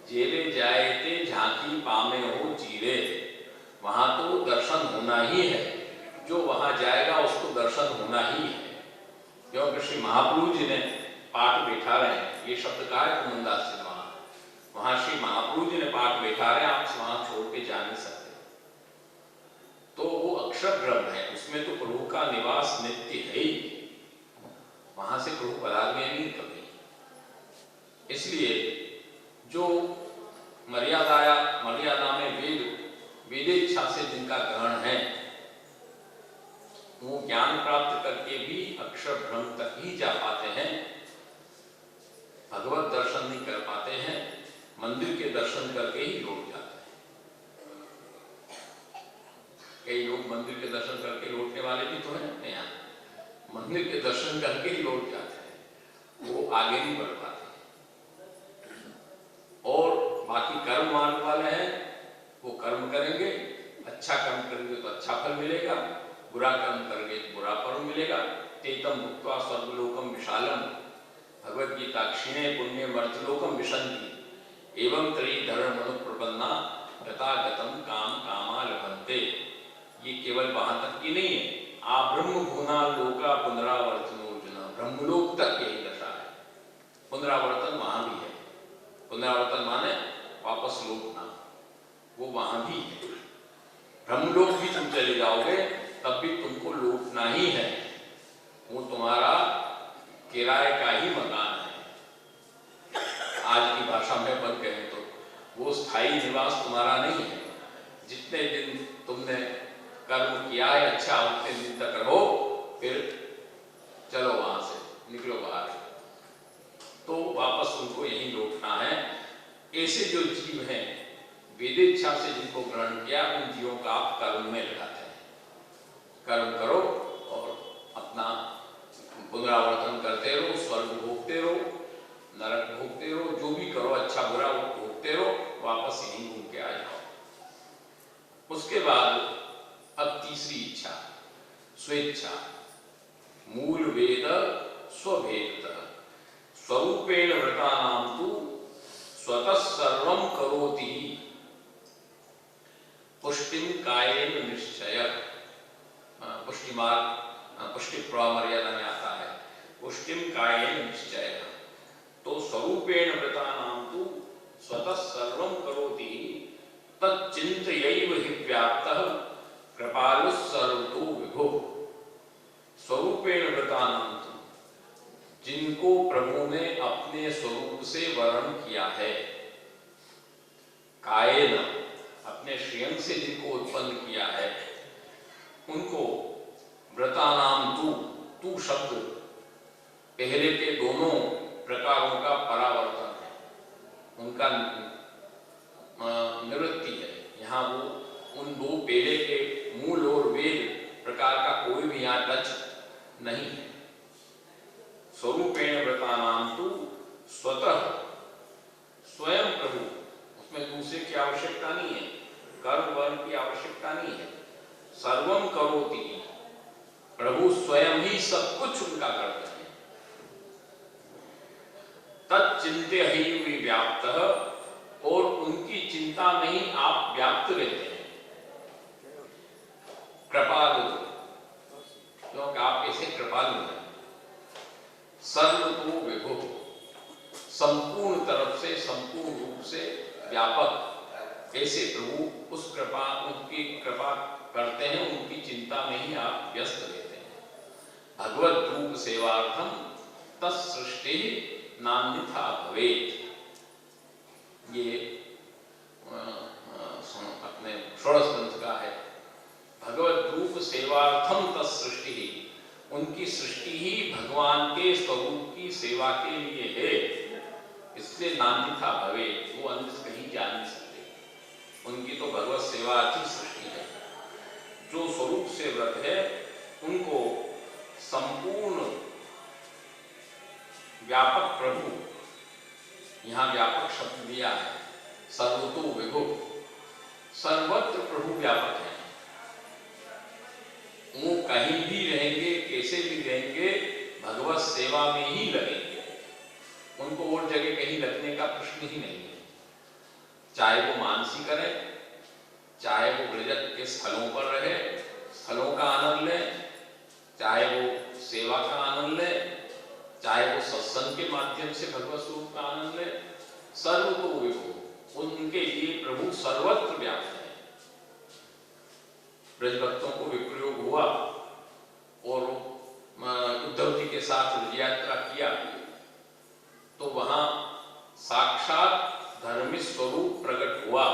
जेरे जाए ते झांकी पामे हो जीरे, वहां तो दर्शन होना ही है, जो वहां जाएगा उसको दर्शन होना ही है। क्योंकि श्री महाप्रभु जी ने पाठ बैठा रहे हैं, ये शब्द कहा है कुंभनदास जी वहां श्री महाप्रभु जी ने पाठ बैठा रहे हैं, आप वहां छोड़ के जा नहीं सकते। तो वो अक्षर ब्रह्म है, उसमें तो प्रभु का निवास नित्य है ही, वहां से प्रभु पधारेंगे नहीं कभी। इसलिए जो मर्यादा में वेदेच्छा से जिनका ग्रहण है, वो ज्ञान प्राप्त करके भी अक्षर ब्रह्म तक ही जा पाते हैं, भगवत दर्शन नहीं कर पाते हैं, मंदिर के दर्शन करके ही लौट जाते हैं। कई लोग मंदिर के दर्शन करके लौटने वाले भी तो हैं अपने यहाँ, मंदिर के दर्शन करके ही लौट जाते हैं, वो आगे नहीं बढ़ पाते। और बाकी कर्म मार्ग वाले हैं, वो कर्म करेंगे, अच्छा कर्म करेंगे तो अच्छा फल मिलेगा, बुरा कर्म करेंगे तो बुरा फल मिलेगा। तेतम भुक्त्वा स्वर्गलोकम विशालम, भगवद गीता क्षीणे पुण्य मर्त्यलोकम विशंति एवं तरी धर्म अनुप्रपन्ना यथागतम काम कामा लभन्ते। ये केवल वहां तक की नहीं है, आप ब्रह्म भुना लोका पुनरावर्तनोर्जुन, ब्रह्मलोक तक यही दशा है। पुनरावर्तन वहां भी है, पुनरावर्तन माने वापस लौटना, वो वहां भी है। ब्रह्मलोक भी तुम चले जाओगे तब भी तुमको लौटना ही है, वो तुम्हारा किराए का ही मकान है। आज की भाषा में अपन कहें तो वो स्थायी निवास तुम्हारा नहीं है। जितने दिन तुमने कर्म किया है अच्छा, उतने दिन तक रहो, फिर चलो वहां से निकलो बाहर, तो वापस उनको यहीं लौटना है। ऐसे जो जीव हैं, वेदेच्छा से जिनको ग्रहण किया, उन जीवों का आप कर्म में लगाते हैं। कर्म करो और अपना पुनरावर्तन करते रहो, स्वर्ग भोगते रहो, नरक भोगते रहो, जो भी करो अच्छा बुरा वो भोगते रहो, वापस यहीं घूम के आ जाओ। उसके बाद अब तीसरी इच्छा, स्वेच्छा मूल वेद स्वभेदतः स्वरूपेण व्रतानां तु स्वतः सर्वं करोति पुष्टिम कायेन निश्चय। पुष्टि मार्ग पुष्टि प्रमर्यादा में आता है पुष्टिम कायेन निश्चय। तो स्वरूपेण व्रतानां तु स्वतः सर्वं करोति तच्चिन्तयैव हि व्याप्तः कृपालुः सर्वतो विभुः। स्वरूपेण व्रतानां तु जिनको प्रभु ने अपने स्वरूप से वर्ण किया है, कायेन अपने श्रेयन से जिनको उत्पन्न किया है, उनको व्रतानाम तू शब्द पहले के दोनों प्रकारों का परावर्तन है, उनका निवृत्ति है। यहाँ वो उन दो पहले के मूल और वेद प्रकार का कोई भी यहाँ टच नहीं है। स्वरूपेण व्रतानाम तु स्वतः स्वयं प्रभु, उसमें दूसरे की आवश्यकता नहीं है, कर्म वर्ण की आवश्यकता नहीं है। सर्वम करोति, प्रभु स्वयं ही सब कुछ उनका करते हैं। तच्चिंत्य ही व्याप्तः, और उनकी चिंता में ही आप व्याप्त रहते हैं। कृपालु, क्योंकि आप ऐसे कृपालु हैं। सर्वतो विभुः, संपूर्ण तरफ से संपूर्ण रूप से व्यापक, ऐसे प्रभु उस कृपा उनकी कृपा करते हैं, उनकी चिंता में ही आप व्यस्त रहते हैं। भगवत रूप सेवार्थम तत्सृष्टि नान्यथा भवेत्। ये अपने षोडश ग्रंथ का है। भगवत रूप सेवार्थम तत्सृष्टि, उनकी सृष्टि ही भगवान के स्वरूप की सेवा के लिए है, इसलिए नान्यथा भवेत्, वो अन्य कहीं जा नहीं सकते। उनकी तो भगवत सेवा की सृष्टि है। जो स्वरूप से व्रत है उनको संपूर्ण व्यापक प्रभु, यहाँ व्यापक शब्द दिया है, सर्वतो विभुः, सर्वत्र प्रभु व्यापक है। वो कहीं भी रहेंगे, कैसे भी रहेंगे, भगवत सेवा में ही लगेंगे। उनको और जगह कहीं लगने का प्रश्न ही नहीं है। चाहे वो मानसी करे, चाहे वो ब्रज के स्थलों पर रहे, स्थलों का आनंद ले, चाहे वो सेवा का आनंद ले, चाहे वो सत्संग के माध्यम से भगवत स्वरूप का आनंद ले, सर्वतो विभुः, उनके लिए प्रभु सर्वत्र व्याप्त है। ब्रज भक्तों को विप्रयोग हुआ और उद्धव जी के साथ ब्रज यात्रा किया, तो वहां साक्षात धर्मी स्वरूप प्रकट हुआ।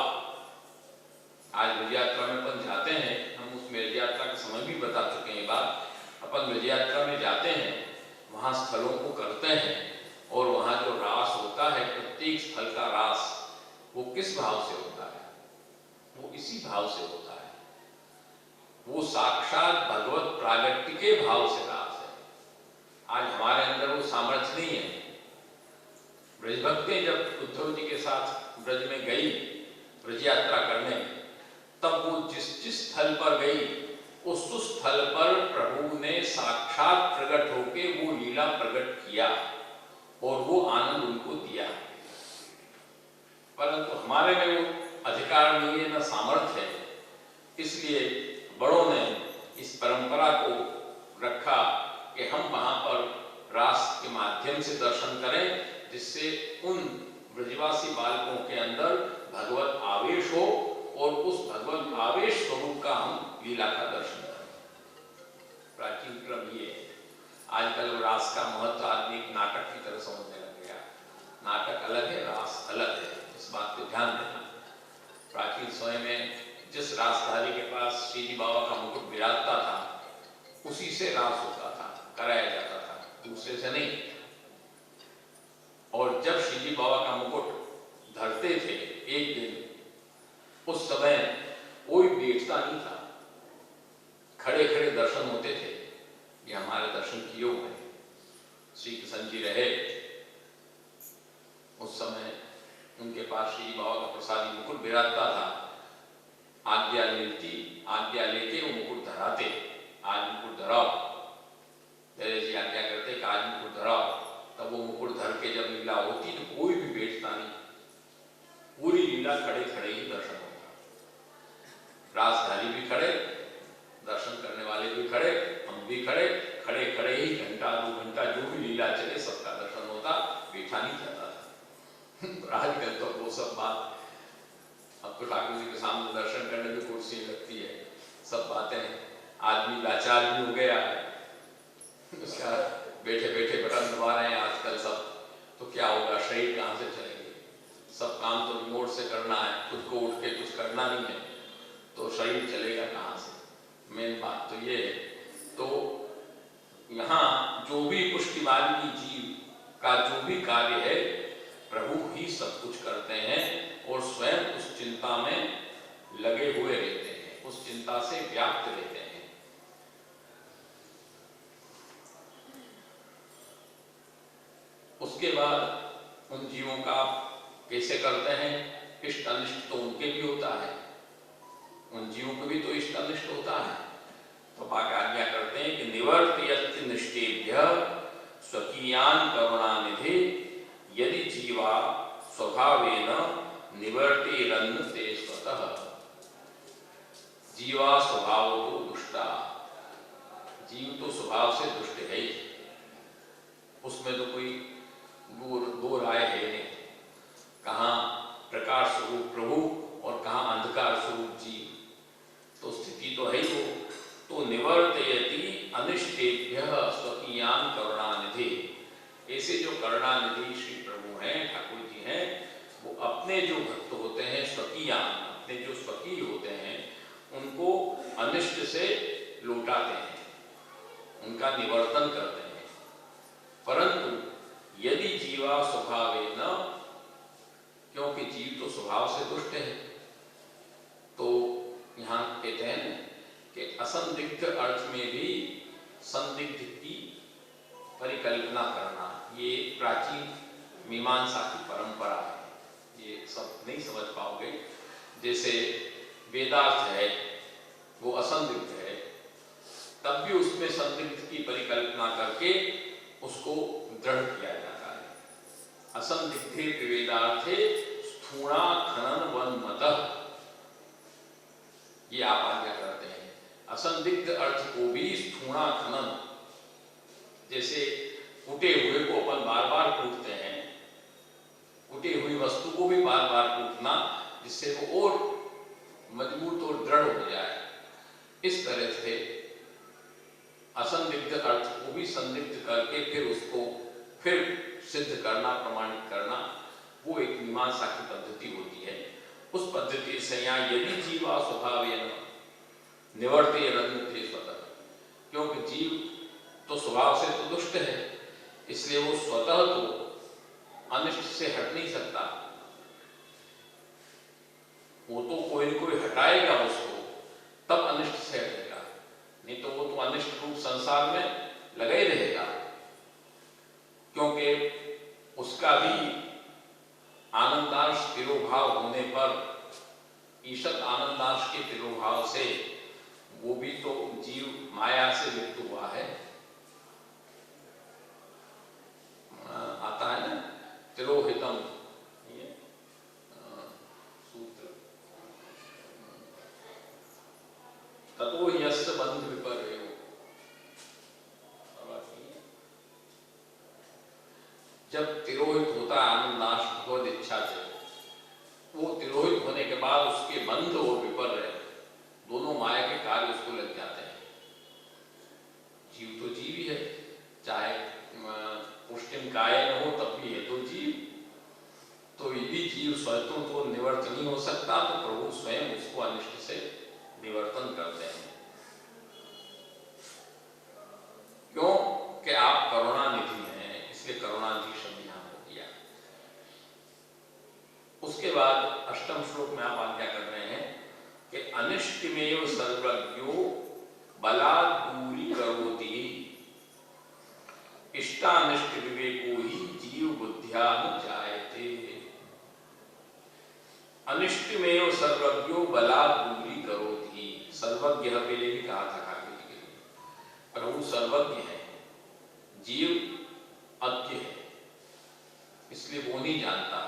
आज ब्रज यात्रा में अपन जाते हैं, हम उस ब्रज यात्रा का समय भी बता चुके हैं बात। अपन ब्रज यात्रा में जाते हैं, वहां स्थलों को करते हैं, और वहां जो रास होता है, प्रत्येक स्थल का रास, वो किस भाव से होता है? वो इसी भाव से होता है। वो साक्षात भगवत प्रागट्य के भाव से रास है। आज हमारे अंदर वो सामर्थ्य नहीं है। ब्रज भक्तें जब उद्धव जी के साथ ब्रज में गई ब्रज यात्रा करने, तब वो जिस जिस स्थल पर गई, उस स्थल पर प्रभु ने साक्षात प्रकट होके वो लीला प्रकट किया और वो आनंद उनको दिया। परंतु हमारे में वो अधिकार नहीं है, न सामर्थ्य है। इसलिए बड़ों ने इस परंपरा को रखा कि हम वहां पर रास के माध्यम से दर्शन करें, जिससे उन ब्रजवासी बालकों के अंदर भगवत आवेश हो और उस भगवत आवेश स्वरूप का हम लीला का दर्शन करें। प्राचीन क्रम ये है। आजकल रास का महत्व आदमी एक नाटक की तरह समझने लग गया। नाटक अलग है, रास अलग है, इस बात को ध्यान देना। प्राचीन समय में जिस रासधारी के पास श्रीजी बाबा का मुकुट विराजता था, उसी से रास होता था, कराया जाता था, दूसरे से नहीं। और जब श्रीजी बाबा का मुकुट धरते थे एक दिन, उस समय कोई बैठता नहीं था, खड़े खड़े दर्शन होते थे। ये हमारे दर्शन किए हुए हैं। श्री कृष्ण जी रहे, उस समय उनके पास श्री बाबा का प्रसादी मुकुट विराजता था। आज्ञा लेती, आज्ञा लेके वो मुकुट धराते। आज मुकुट धरा धराओ, जय जी आज्ञा करते कि आज मुकुट धराओ, तब वो मुकुट धर के जब लीला होती तो कोई भी बैठता नहीं, पूरी लीला खड़े खड़े ही दर्शन होता। राजधानी भी खड़े, दर्शन करने वाले भी खड़े, हम भी खड़े, खड़े खड़े ही घंटा 2 घंटा जो भी लीला चले सबका दर्शन होता, बैठा नहीं जाता था। आजकल तो वो सब बात, अब तो ठाकुर जी के सामने दर्शन करने में कुर्सी लगती है, सब बातें, आदमी लाचार भी हो गया है, उसका बैठे बैठे बटन दबा रहे हैं आजकल सब, तो क्या होगा, शरीर कहाँ से चलेंगे, सब काम तो रिमोट से करना है, खुद को उठ के कुछ करना नहीं है, तो शरीर चलेगा कहाँ से, मेन बात तो ये है। तो यहाँ जो भी पुष्टिमार्गी जीव का जो भी कार्य है प्रभु ही सब कुछ करते हैं और स्वयं उस चिंता में लगे हुए रहते हैं, उस चिंता से व्याप्त रहते हैं। उसके बाद उन जीवों का कैसे करते हैं, इष्ट अनिष्ट तो उनके भी होता है, उन जीवों को भी तो इष्ट अनिष्ट होता है। तो भाग्य आज्ञा करते हैं कि निवर्तयति निष्ठेभ्य स्वकीयान करुणानिधि यदि जीवा स्वभावेन निवर्तिरन्न ते स्वतः। जीवा स्वभाव तो दुष्टा, जीव तो स्वभाव से दुष्ट है ही, उसमें तो कोई दो राय है नहीं, कहाँ प्रकाश स्वरूप प्रभु और कहाँ अंधकार स्वरूप जीव, तो स्थिति तो है ही वो। तो निवर्तयति अनिष्टेभ्य स्वकीयान करुणानिधि, ऐसे जो करुणानिधि श्री प्रभु हैं, ठाकुर जी हैं, वो अपने जो भक्त होते हैं स्वकीयान, अपने जो स्वकीय होते हैं उनको अनिष्ट से लौटाते हैं, उनका निवर्तन करते हैं। परंतु यदि जीवा स्वभावेन, क्योंकि जीव तो स्वभाव से दुष्ट है, तो यहाँ कहते हैं कि असंदिग्ध अर्थ में भी संदिग्ध की परिकल्पना करना, ये प्राचीन मीमांसा की परंपरा है, ये सब नहीं समझ पाओगे। जैसे वेदार्थ है वो असंदिग्ध है, तब भी उसमें संदिग्ध की परिकल्पना करके उसको दृढ़ किया जाता है। असंदिग्धे वेदार्थे स्थूणा खनन वन्मतः, ये आप आज्ञा करते हैं। असंदिग्ध अर्थ को भी स्थूणा खनन, जैसे कूटे हुए को अपन बार बार कूटते हैं, कूटी हुई वस्तु को भी बार बार कूटना जिससे वो और मजबूत और दृढ़ हो जाए, इस तरह से असंदिग्ध अर्थ को भी संदिग्ध करके फिर उसको फिर सिद्ध करना, प्रमाणित करना, वो एक मीमांसा की पद्धति होती है। उस पद्धति से यहाँ यदि जीवा स्वभावेन निवर्तिरन्न ते स्वतः, क्योंकि जीव तो स्वभाव से तो दुष्ट है, इसलिए वो स्वतः तो अनिष्ट से हट नहीं सकता, वो तो कोई न कोई हटाएगा उसको, तब अनिष्ट से हटेगा, नहीं तो वो तो अनिष्ट रूप संसार में लगा ही रहेगा। क्योंकि उसका भी आनंदांश तिरोभाव होने पर, ईशत आनंदांश के तिरोभाव से वो भी तो जीव माया से लिप्त हुआ है। आता है ना तिरोहितम, ये सूत्र, ततो यस्य बंध विपर्यो, जब तिरोहित होता है आनंदांश भगवद इच्छा से, वो तिरोहित होने के बाद उसके बंध और विपर्य दोनों माया के कार्य उसको लग जाते हैं। जीव तो जीव ही है, चाहे पुष्टिम कायन हो तब भी है तो जीव, तो यदि जीव स्वयं तो निवर्त नहीं हो सकता, तो प्रभु स्वयं उसको अनिष्ट से निवर्तन करते हैं। क्यों कि आप करुणानिधि हैं, इसलिए करुणानिधि शब्द यहाँ हो दिया। उसके बाद अष्टम श्लोक में आप आज्ञा कर रहे हैं कि अनिष्टमेव सर्वज्ञो बलात् दूरी करोति, इष्टानिष्ट विवेको ही जीव बुद्ध्या न जायते। अनिष्टमेव सर्वज्ञो बलात् प्रभु सर्वज्ञ है, जीव अज्ञ है, इसलिए वो नहीं जानता।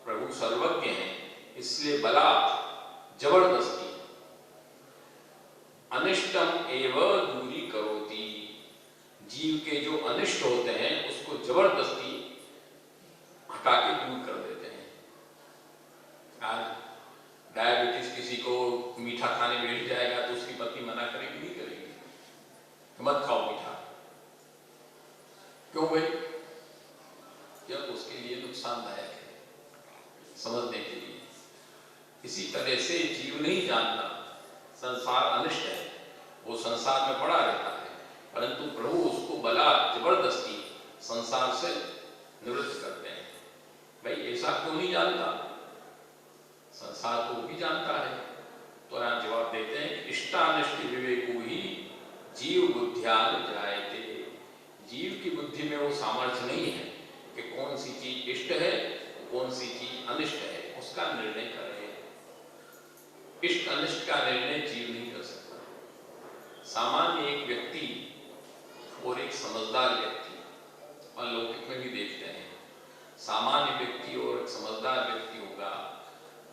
प्रभु सर्वज्ञ है, इसलिए बलात् जबरदस्ती अनिष्टम एव दूरी करोति, जीव के जो अनिष्ट होते हैं उसको जबरदस्ती हटा के दूर कर देते हैं। आज डायबिटीज किसी को मीठा खाने बैठ जाएगा तो उसकी पत्नी मना करेगी नहीं करेगी, मत खाओ मीठा। क्यों भाई? जब उसके लिए नुकसानदायक है, समझने के लिए। इसी तरह से जीव नहीं जानता संसार अनिष्ट है, वो संसार में पड़ा रहता है, परंतु प्रभु उसको बला जबरदस्ती संसार से निवृत्त करते हैं। भाई ऐसा क्यों नहीं जानता? संसार को भी जानता है। तो यहाँ जवाब देते हैं इष्टानिष्ट विवेको ही जीव बुद्धियान जायते। जीव की बुद्धि में वो सामर्थ्य नहीं है कि कौन सी चीज इष्ट है कौन सी चीज अनिष्ट है, उसका निर्णय करे। इष्ट अनिष्ट का निर्णय जीव नहीं कर सकता। सामान्य एक व्यक्ति और एक समझदार व्यक्ति, और लौकिक में भी देखते हैं, सामान्य व्यक्ति और एक समझदार व्यक्ति होगा,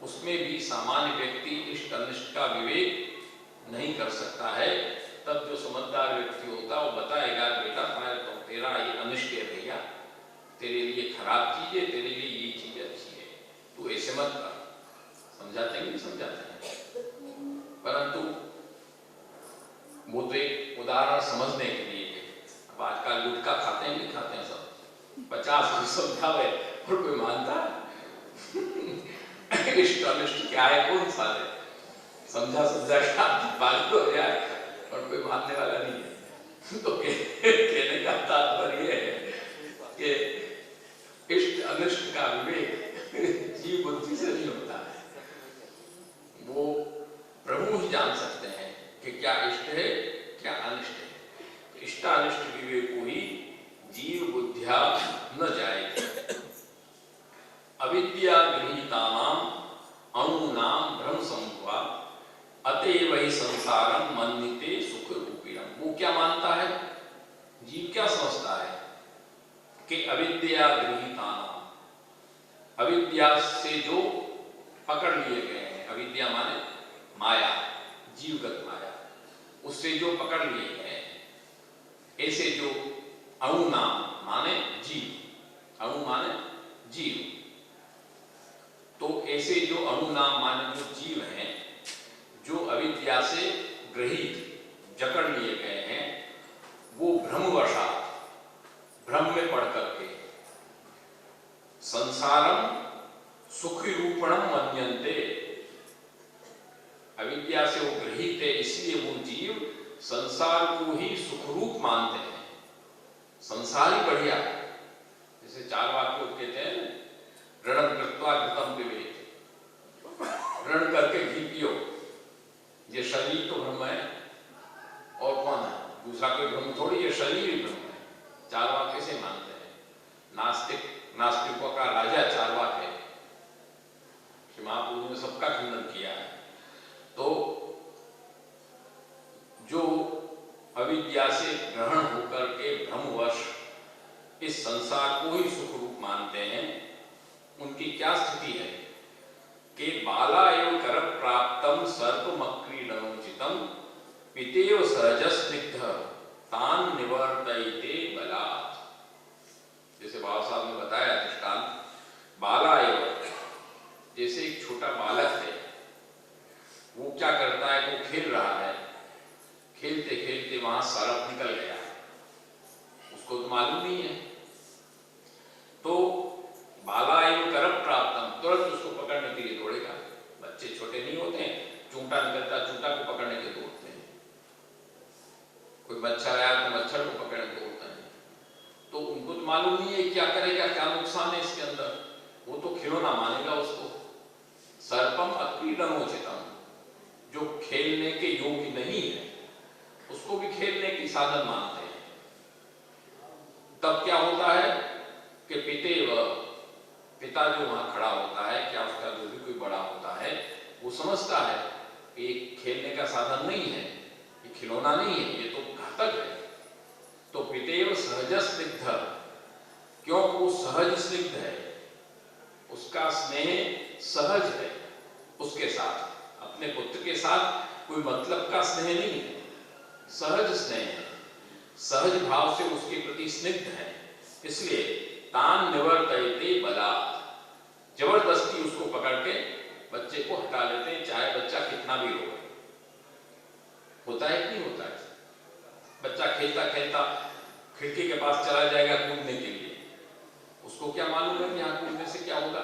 उसमें भी सामान्य व्यक्ति इष्ट अनिष्ट का विवेक नहीं कर सकता है। तब जो समझदार व्यक्ति होता है वो बताएगा बेटा तो तेरा ये अनिष्ट है भैया, तेरे लिए खराब चीज है, तेरे लिए ये चीज अच्छी है, तू ऐसे मत कर। समझाते हैं नहीं समझाते हैं, परंतु वो तो एक उदाहरण समझने के लिए है। अब आजकल गुटखा खाते हैं नहीं खाते हैं सब, 50 को समझावे और कोई मानता इष्ट अनिष्ट क्या है कौन सा है, समझा क्या पागल हो जाए और कोई मानने वाला नहीं है। तो कहने का तात्पर्य है कि इष्ट अनिष्ट का विवेक जीव बुद्धि से नहीं होता है। वो प्रभु ही जान सकते हैं कि क्या इष्ट है क्या अनिष्ट है। इष्टानिष्ट विवेको ही जीव बुद्धिया न जाएगी। अविद्या गृहीतानाम अणूनाम भ्रम संभवा अतएव ही संसारम मन्यते सुख रूपिणम। वो क्या मानता है, जीव क्या समझता है कि अविद्या गृहीतानाम, अविद्या से जो पकड़ लिए गए हैं, अविद्या माने माया, जीवगत माया, उससे जो पकड़ लिए गए हैं, ऐसे जो अणुनाम माने जीव, अणु माने जीव, तो ऐसे जो अणुनाम माने जो जीव हैं, जो अविद्या से ग्रहित जकड़ लिए गए हैं, वो भ्रमवशात भ्रम में पड़ करके संसारम सुखी रूपणम मन्यन्ते, अविद्या से वो ग्रहित है इसलिए वो जीव संसार को ही सुखरूप मानते हैं। संसार ही बढ़िया, जैसे चारवाक लोग कहते हैं ऋणम कृत्वा घृतम पिबेत, ऋण करके घी पियो। ये शरीर तो ब्रह्म है और कौन है, दूसरा कोई ब्रह्म थोड़ी, ये शरीर ही ब्रह्म है। चारवाक कैसे मानते हैं? नास्तिकों का राजा चारवाक है, महाप्रभु ने सबका खंडन किया है। तो जो अविद्या से ग्रहण होकर के भ्रमवश इस संसार को ही सुख रूप मानते हैं, उनकी क्या स्थिति है कि बाला एवं कर प्राप्तम सर्पमक्रीडनोचितम पितेव सहजस्निग्ध तान निवर्तयते बलात्। जैसे बाबा साहब ने बताया दृष्टांत, बाला एवं जैसे एक छोटा बालक है, वो क्या करता है, वो खेल रहा है, खेलते खेलते वहां सर्प निकल गया, उसको तो मालूम नहीं है, तो बाला एवं कर प्राप्तम तुरंत उसको पकड़ने के लिए दौड़ेगा। बच्चे छोटे नहीं होते हैं, चूंटा निकलता चूंटा को पकड़ने के दौड़ते हैं, कोई मच्छर आया तो मच्छर को पकड़ने दौड़ते हैं। तो उनको तो मालूम नहीं है क्या करेगा, क्या नुकसान है इसके अंदर, वो तो खिलौना मानेगा उसको। सर्पम अक्रीडनोचितम, जो खेलने के योग्य नहीं है उसको भी खेलने की साधन मानते हैं। तब क्या होता है कि पिता जो वहां खड़ा होता है, क्या उसका जो भी कोई बड़ा होता है, वो समझता है कि खेलने का साधन नहीं है, ये खिलौना नहीं है, ये तो घातक है, सहज स्निग्ध, क्यों वो सहज स्निग्ध है, उसका स्नेह सहज है, उसके साथ, अपने पुत्र के साथ कोई मतलब का स्नेह नहीं है, सहज स्नेह है, सहज भाव से उसके प्रति स्निग्ध है। इसलिए तान निवर्तयते बलात्, जबरदस्ती उसको पकड़ के बच्चे को हटा लेते हैं, चाहे बच्चा कितना भी रोए। होता है कि नहीं होता है? बच्चा खेलता खेलता खिड़की के पास चला जाएगा कूदने के लिए, उसको क्या मालूम है कि यहाँ कूदने से क्या होगा?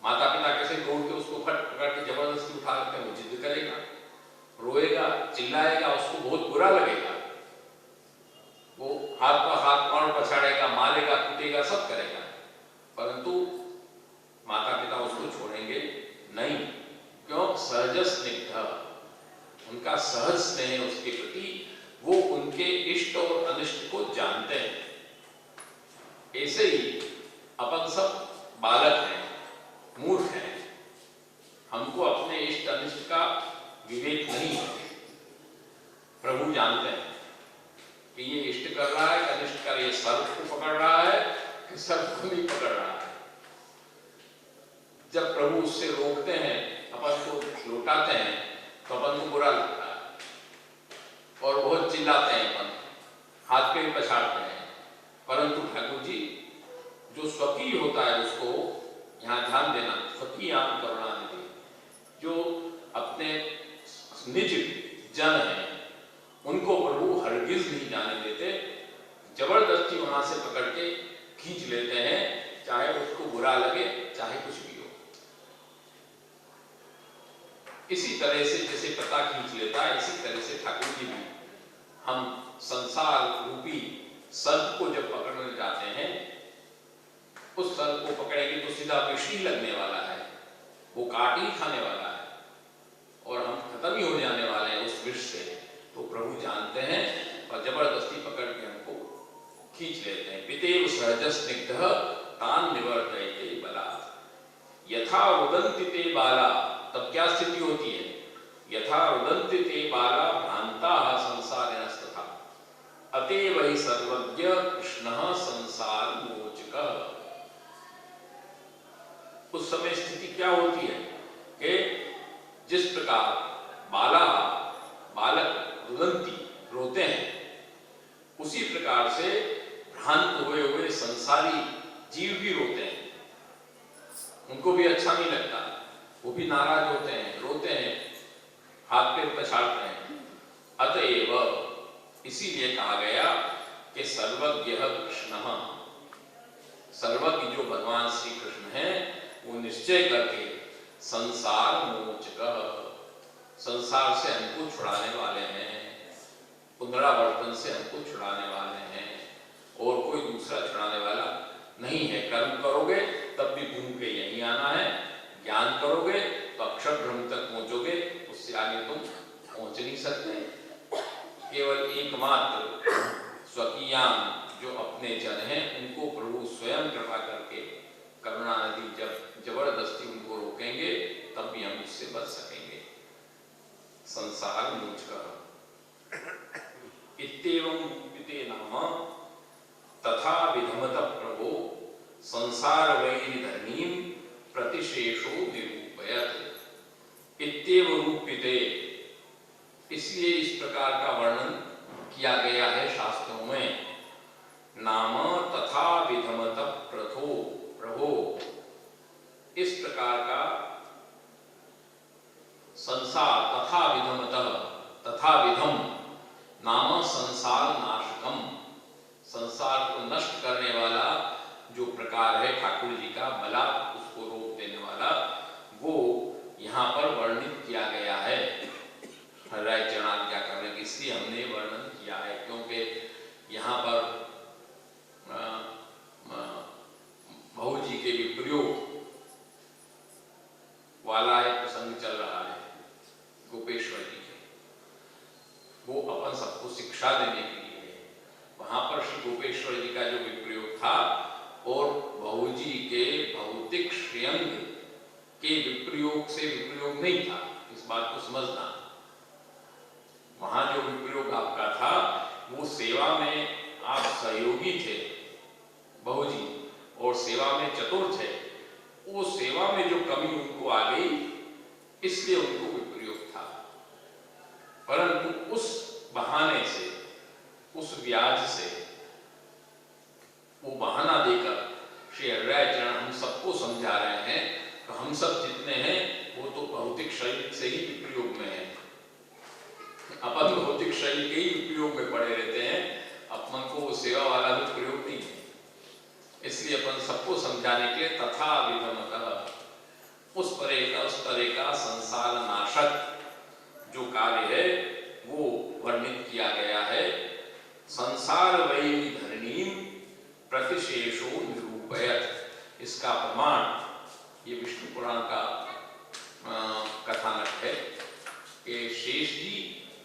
माता पिता कैसे दौड़ के उसको फट पकड़ के जबरदस्ती उठा लेते हैं, वो जिद करेगा, रोएगा, चिल्लाएगा, उसको बहुत बुरा लगेगा, वो हाथ पर हाथ पांव पछाड़ेगा, मारेगा, कूटेगा, सब करेगा, परंतु माता पिता उसको छोड़ेंगे नहीं। क्यों? सहज स्निग्ध, उनका सहज स्नेह उसके प्रति, वो उनके इष्ट और अनिष्ट को जानते हैं। ऐसे ही अपन सब बालक हैं, मूर्ख हैं, हमको अपने इष्ट अनिष्ट का विवेक नहीं है। प्रभु जानते हैं कि ये इष्ट कर रहा है, अनिष्ट कर, ये सर्प को पकड़ रहा है कि सर्प को नहीं पकड़ रहा है। जब प्रभु उससे रोकते हैं, अपन को लौटाते हैं, तो अपन को बुरा लगता है और बहुत चिल्लाते हैं, अपन हाथ पे पछाड़ते हैं। परंतु ठाकुर जी जो स्वकीय होता है, उसको यहाँ ध्यान देना, स्वकीय आम करुणानिधि, जो अपने निज जन हैं, उनको प्रभु हरगिज नहीं जाने देते, जबरदस्ती वहां से पकड़ के खींच लेते हैं, चाहे उसको बुरा लगे, चाहे कुछ भी हो। इसी तरह से जैसे पता खींच लेता है, इसी तरह से ठाकुर जी भी हम संसार रूपी सर्प को जब पकड़ने जाते हैं, उस सर्प को पकड़ेंगे तो सीधा विष ही लगने वाला है, वो काट ही खाने वाला है और हम खत्म ही हो जाने वाले हैं उस विष से। तो प्रभु जानते हैं और जबरदस्ती पकड़ के हमको खींच लेते हैं। पितेव सहज स्निग्ध तान निवर्तयते बलात्, यथा रुदन्ति ते बाला, तब क्या स्थिति होती है? यथा रुदन्ति ते बाला भ्रांताः संसारिणस्तथा, अतएव हि सर्वज्ञ कृष्णः संसार मोचकः। उस समय स्थिति क्या होती है कि जिस प्रकार बालक रुदन्ति, रोते हैं, उसी प्रकार से भ्रांत हुए हुए संसारी जीव भी रोते हैं, उनको भी अच्छा नहीं लगता, वो भी नाराज होते हैं, रोते हैं, हाथ पैर पछाड़ते हैं। अतएव इसीलिए कहा गया कि सर्वज्ञ कृष्ण, सर्वज्ञ जो भगवान श्री कृष्ण हैं, वो निश्चय करके संसार मोचक, संसार से हमको छुड़ाने वाले हैं, पुनरावर्तन से हमको छुड़ाने वाले हैं, और कोई दूसरा छुड़ाने वाला नहीं है। कर्म करोगे तब भी घूम के यहीं आना है, ज्ञान करोगे तो अक्षर ब्रह्म तक पहुंचोगे, उससे आगे तुम पहुंच नहीं सकते। केवल एकमात्र स्वकीयान जो अपने जन हैं, उनको प्रभु स्वयं कृपा करके करुणा नदी जब जबरदस्ती उनको रोकेंगे, तब भी हम उससे बच सकेंगे। संसार मोचकः इत्येवं पिते नाम तथा विधमत प्रभो संसार वैरिधर्मीं प्रतिशेषो निरूपयत्। इत्येव रूप्यते, इसलिए इस प्रकार का वर्णन किया गया है शास्त्रों में। नाम तथा विधमत प्रभो, इस प्रकार का संसार, तथा विधमतः, तथा विधम नाम संसार नाशकम, संसार को नष्ट करने वाला जो प्रकार है ठाकुर जी का, बला उसको रोक देने वाला, वो यहाँ पर वर्णित किया गया है। हृदय चरणाज्ञा करने की, इसलिए हमने वर्णन किया है, क्योंकि यहाँ पर भाऊ जी के विप्रयोग वाला एक प्रसंग चल रहा है गोपेश्वर जी के, वो अपन सबको शिक्षा देने के लिए है। वहां पर श्री गोपेश्वर जी का जो विप्रयोग था और भाऊ जी के भौतिक श्रेयंग के विप्रयोग से विप्रयोग नहीं था, इस बात को समझना। वहां जो विप्रयोग आपका था वो सेवा में आप सहयोगी थे बहुजी और सेवा में चतुर थे, वो सेवा में जो कमी उनको आ गई इसलिए उनको विप्रयोग था। परंतु उस बहाने से, उस व्याज से, वो बहाना देकर श्री हरिरायचरण हम सबको समझा रहे हैं कि हम सब जितने हैं वो तो भौतिक शरीर से ही विप्रयोग में है। अपन भौतिक शरीर के ही उपयोग में पड़े रहते हैं, अपन को वो सेवा वाला भी प्रयोग नहीं है। इसलिए अपन सबको समझाने के लिए तथा विधमतः उस तरह का संसार नाशक जो कार्य है वो वर्णित किया गया है। संसार वै धरणीम प्रतिशेषो निरूपयत, इसका प्रमाण ये विष्णु पुराण का कथानक है कि शेष जी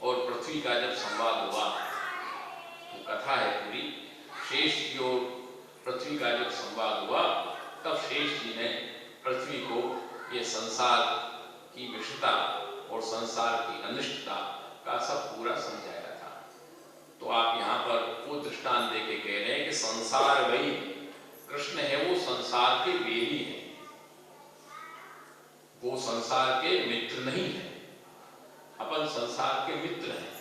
और पृथ्वी का जब संवाद हुआ, तो कथा है पूरी, शेष जी और पृथ्वी का जब संवाद हुआ तब शेष जी ने पृथ्वी को ये संसार की विषता और संसार की अनिष्टता का सब पूरा समझाया था। तो आप यहाँ पर वो दृष्टांत देके कह रहे हैं कि संसार वही कृष्ण है, वो संसार के वेरी है, वो संसार के मित्र नहीं है। अपन संसार के मित्र हैं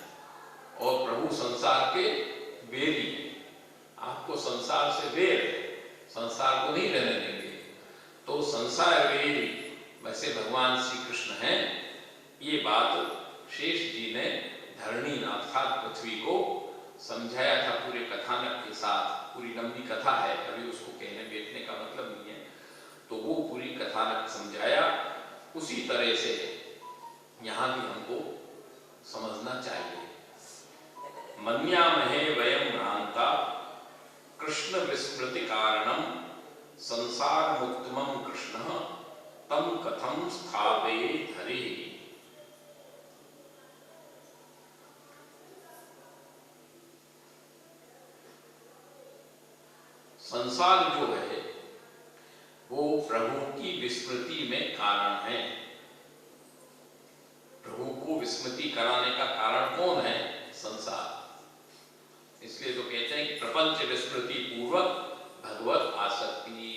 और प्रभु संसार के वेरी हैं। आपको संसार से वेर है, संसार को नहीं रहने देंगे। तो संसार वेरी वैसे भगवान श्री कृष्ण हैं, ये बात शेष जी ने धरणी अर्थात पृथ्वी को समझाया था पूरे कथानक के साथ। पूरी लंबी कथा है, अभी उसको कहने बैठने का मतलब नहीं है, तो वो पूरी कथानक समझाया। उसी तरह से यहाँ भी हमको समझना चाहिए। मन्यामहे वयं भ्रांता कृष्ण विस्मृति कारणम संसार मुक्तमं कृष्ण तम कथम स्थापयेत् हरिः। संसार जो है वो प्रभु की विस्मृति में कारण है। प्रभु को विस्मृति कराने का कारण कौन है? संसार। इसलिए तो कहते हैं कि प्रपंच विस्मृति पूर्वक भगवत आसक्ति,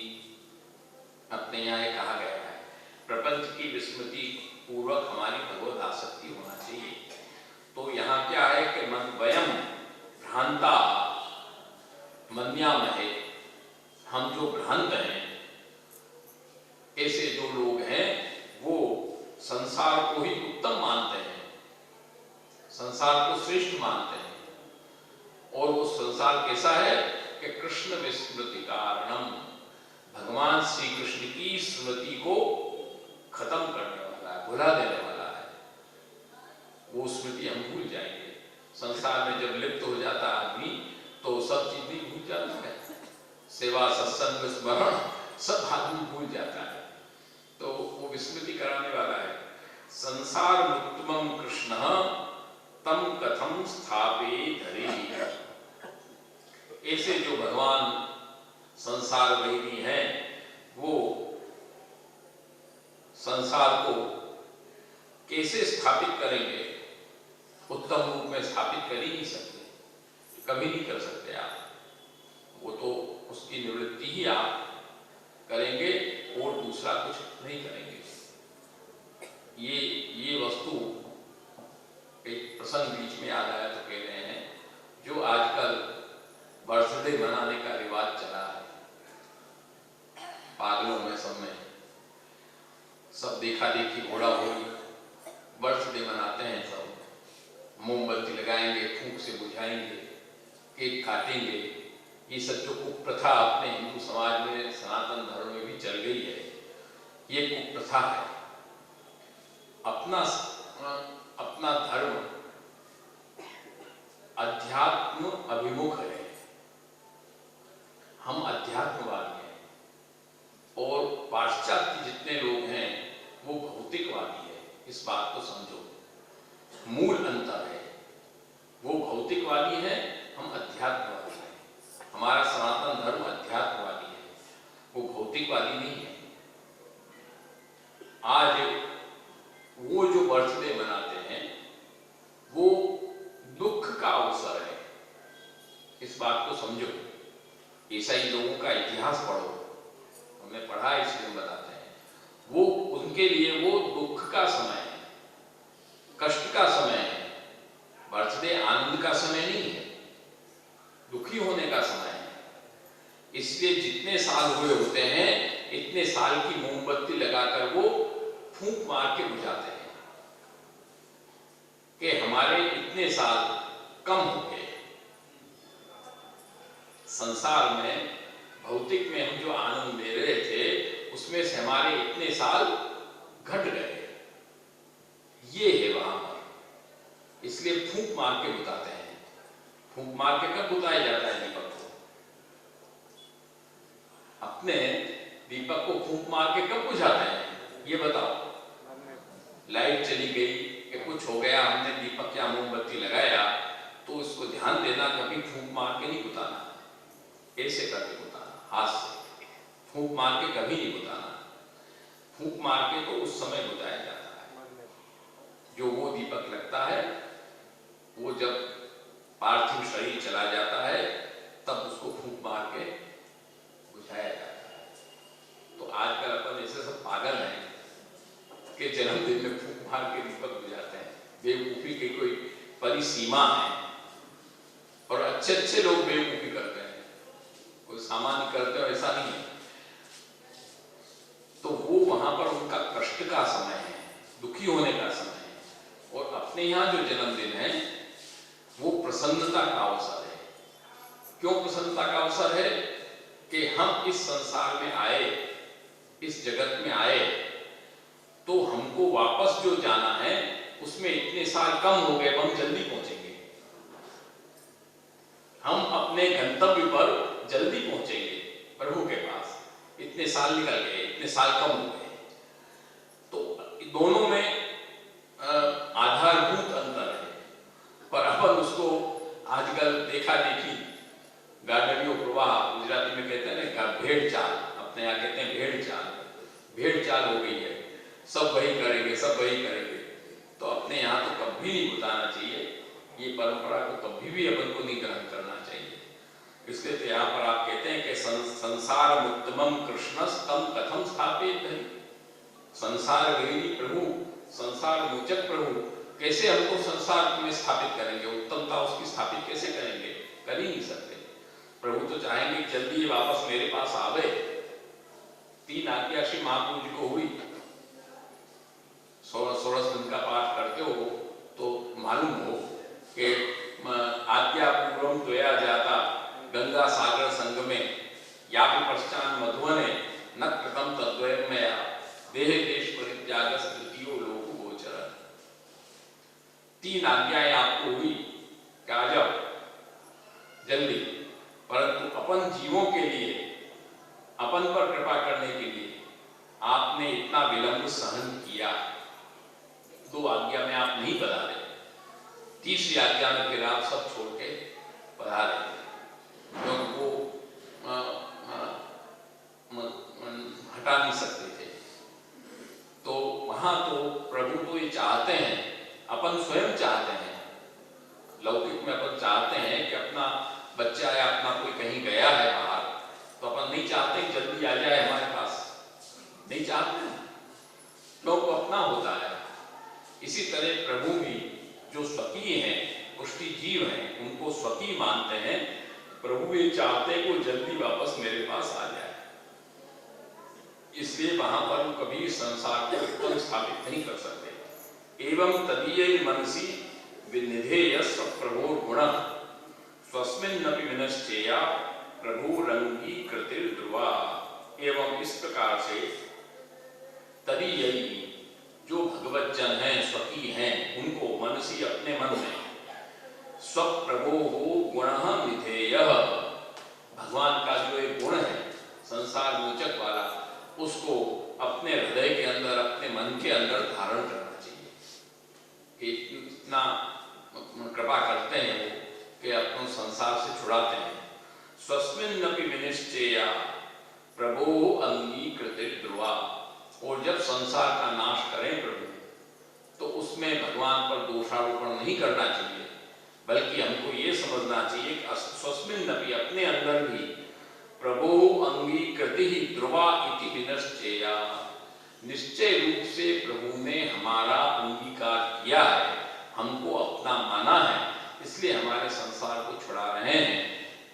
अपने यहाँ कहा गया है प्रपंच की विस्मृति पूर्वक हमारी भगवत आसक्ति होना चाहिए। तो यहाँ क्या है कि मन वयम भ्रांता मन्यामहे, हम जो भ्रांत हैं, ऐसे जो लोग हैं वो संसार को ही उत्तम मानते हैं, संसार को श्रेष्ठ मानते हैं। और वो संसार कैसा है कि कृष्ण विस्मृति कारणम, भगवान श्री कृष्ण की स्मृति को खत्म करने वाला है, भुला देने वाला है। वो स्मृति हम भूल जाएंगे। संसार में जब लिप्त हो जाता आदमी तो सब चीज भी भूल जाता है, सेवा सत्संग स्मरण सब आदमी भूल जाता है। तो वो विस्मृति कराने वाला है। संसार मुक्तमं कृष्ण तम कथम स्थापयेत् हरिः। ऐसे जो भगवान संसार वैरी हैं वो संसार को कैसे स्थापित करेंगे? उत्तम रूप में स्थापित कर ही नहीं सकते, कभी नहीं कर सकते आप। वो तो उसकी निवृत्ति ही आप करेंगे और दूसरा कुछ नहीं करेंगे। ये वस्तु एक प्रसंग बीच में याद आया तो कह रहे हैं, जो आजकल बर्थडे मनाने का रिवाज चला है पागलों में, सब देखा देखी घोड़ा होली बर्थडे मनाते हैं। सब मोमबत्ती लगाएंगे, फूंक से बुझाएंगे, केक काटेंगे। ये सब जो कुप्रथा अपने हिंदू समाज में, सनातन धर्म में भी चल गई है, ये कुप्रथा है। अपना धर्म अध्यात्म अभिमुख है, हम अध्यात्मवादी हैं और पाश्चात्य जितने लोग हैं वो भौतिकवादी है। इस बात को समझो, मूल अंतर है। वो भौतिकवादी है, हम अध्यात्मवादी हैं। हमारा सनातन धर्म अध्यात्मवादी है, वो भौतिकवादी नहीं है। आज वो जो बर्थडे मनाते हैं वो दुख का अवसर है। इस बात को समझो। ईसाई लोगों का इतिहास पढ़ो, हमने पढ़ा है इसलिए हम बताते हैं। वो उनके लिए वो दुख का समय है, कष्ट का समय है। बर्थडे आनंद का समय नहीं है, दुखी होने का समय है। इसलिए जितने साल हुए होते हैं इतने साल की मोमबत्ती लगाकर वो फूंक मार के बुझाते हैं कि हमारे इतने साल कम हो गए। संसार में भौतिक में हम जो आनंद ले रहे थे उसमें से हमारे इतने साल घट गए। ये है वहां पर, इसलिए फूंक मार के बुझाते हैं। फूंक मार के कब बुझाया जाता है दीपक को? अपने दीपक को फूंक मार के कब बुझाते हैं ये बताओ। लाइट चली गई कि कुछ हो गया, हमने दीपक या मोमबत्ती लगाया तो इसको ध्यान देना, कभी फूंक मार के नहीं बुझाना, ऐसे करके बुझाना, हाथ से फूंक मार के कभी नहीं बुझाना। फूंक मार के तो उस समय बुझाया जाता है जो वो दीपक लगता है, वो जब पार्थिव शरीर चला जाता है तब उसको फूंक मार के बुझाया जाता है। तो आजकल अपन ऐसे सब पागल हैं कि जन्मदिन में फूंक मार के दीपक बुझाते हैं। बेवकूफी की कोई परिसीमा है, और अच्छे अच्छे लोग बेवकूफी करते हैं, कोई सामान्य करते हो ऐसा नहीं है। तो वो वहां पर उनका कष्ट का समय है, दुखी होने का समय है। और अपने यहाँ जो जन्मदिन है वो प्रसन्नता का अवसर है। क्यों प्रसन्नता का अवसर है? कि हम इस संसार में आए, इस जगत में आए, तो हमको वापस जो जाना है उसमें इतने साल कम हो गए, हम जल्दी पहुंचेंगे। हम अपने गंतव्य पर जल्दी पहुंचेंगे प्रभु के पास। इतने साल निकल गए, इतने साल कम हो गए। तो दोनों में आधारभूत अंतर है, पर अपन उसको आजकल देखा देखी, गार्डनियो प्रवाह गुजराती में कहते हैं ना, भेड़ चाल, अपने यहाँ कहते हैं भेड़ चाल। भेड़ चाल हो गई है, सब वही करेंगे, सब वही करेंगे। तो अपने यहाँ तो कभी नहीं बताना चाहिए, ये परंपरा को कभी भी अपन को नहीं ग्रहण करना चाहिए। इसलिए तो यहाँ पर आप कहते हैं कि संसार मुत्तमम कृष्णस्तम कथम स्थापित है। संसार वेदी प्रभु, संसार मोचक प्रभु कैसे हमको संसार में स्थापित करेंगे? उत्तमता उसकी स्थापित कैसे करेंगे? कर ही नहीं सकते। प्रभु तो चाहेंगे जल्दी वापस मेरे पास आवे। 3 आज्ञा श्री महाप्रभु जी को हुई। 16 दिन का पाठ करते हो तो मालूम हो कि आज्ञा पूर्वम त्वया जाता गंगा सागर संगमे या पश्चान मधुवने न कृतम तद्वयं मया देह देश परित्यागस तृतीयो लोक गोचर। 3 आज्ञाएं आपको हुई कि आ जाओ जल्दी, परंतु अपन जीवों के लिए, अपन पर कृपा करने के लिए आपने इतना विलंब सहन किया। 2 आज्ञा में आप नहीं पधारे, 3री आज्ञा में फिर आप सब छोड़ के पधारे, क्योंकि वो हटा नहीं सकते थे। तो वहां तो प्रभु तो ये चाहते हैं, अपन स्वयं चाहते हैं। लौकिक में अपन चाहते हैं कि अपना बच्चा या अपना कोई कहीं गया है बाहर, तो अपन नहीं चाहते जल्दी आ जाए हमारे पास, नहीं चाहते, लोग अपना होता है। इसी तरह प्रभु भी जो स्वकीय हैं, पुष्टि जीव हैं, उनको स्वकीय मानते हैं। प्रभु ये चाहते हैं कि वो जल्दी वापस मेरे पास आ जाए, इसलिए वहां पर वो कभी संसार को एकदम स्थापित नहीं कर सकते। एवं तदीय मनसी विनिधेय प्रभो गुण स्वस्मिन्नपि विनश्चेया प्रभु रंगी कृतिर ध्रुवा। एवं इस प्रकार से तदीय जो भगवत जन हैं, स्वकीय हैं, उनको मनसी अपने मन में स्वप्रभो गुण निधेय, भगवान का जो एक गुण है संसार मोचक वाला, उसको अपने हृदय के अंदर, अपने मन के अंदर धारण करना चाहिए। कि इतना कृपा करते हैं वो कि अपने संसार से छुड़ाते हैं। स्वस्मिन्नपि विनिश्चेया प्रभो अंगीकृतिर् ध्रुवा। और जब संसार का नाश करें प्रभु, तो उसमें भगवान पर दोषारोपण नहीं करना चाहिए, बल्कि हमको ये समझना चाहिए कि स्वस्मिन् अस्मिन्नपि अपने अंदर भी प्रभो अंगीकृति ध्रुवा इति विनश्चेया, निश्चय रूप से प्रभु ने हमारा अंगीकार किया है, हमको अपना माना है, इसलिए हमारे संसार को छुड़ा रहे हैं,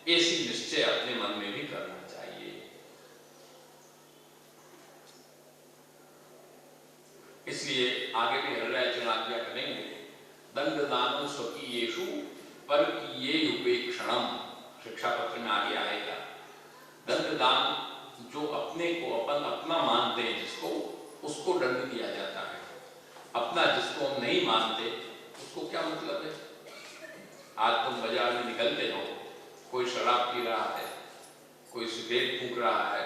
ऐसी निश्चय अपने मन में भी करना चाहिए। इसलिए आगे भी हृदयाचरण आज्ञा करेंगे, दंड दान स्वकीयेषु परकीये उपेक्षणम, शिक्षा पत्र में आगे आएगा। दंड दान जो अपने को अपन अपना मानते हैं जिसको, उसको दंड दिया जाता है। अपना जिसको हम नहीं मानते उसको क्या मतलब है? आज तुम बाजार में निकलते हो, कोई शराब पी रहा है, कोई सिगरेट फूंक रहा है,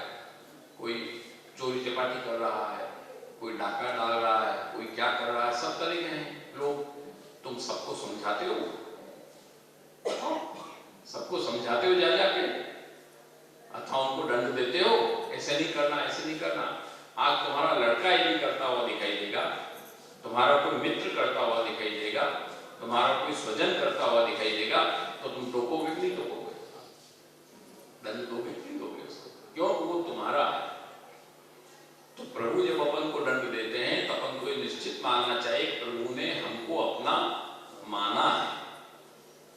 कोई चोरी चपाटी कर रहा है, कोई डाका डाल रहा है, कोई क्या कर रहा है, सब तरह के हैं लोग। तुम सबको समझाते हो, सबको समझाते हो जा जाके, अथवा उनको दंड देते हो, ऐसे नहीं करना, ऐसे नहीं करना। आज तुम्हारा लड़का ये नहीं करता हुआ दिखाई देगा, तुम्हारा कोई मित्र करता हुआ दिखाई देगा, तुम्हारा कोई स्वजन करता हुआ दिखाई देगा, तो तुम टोकोगे नहीं टोकोगे? दंड दोगे नहीं दोगे उसको? क्यों? वो तुम्हारा है। तो प्रभु जब अपन को दंड देते हैं तो अपन को निश्चित मानना चाहिए प्रभु ने हमको अपना माना है,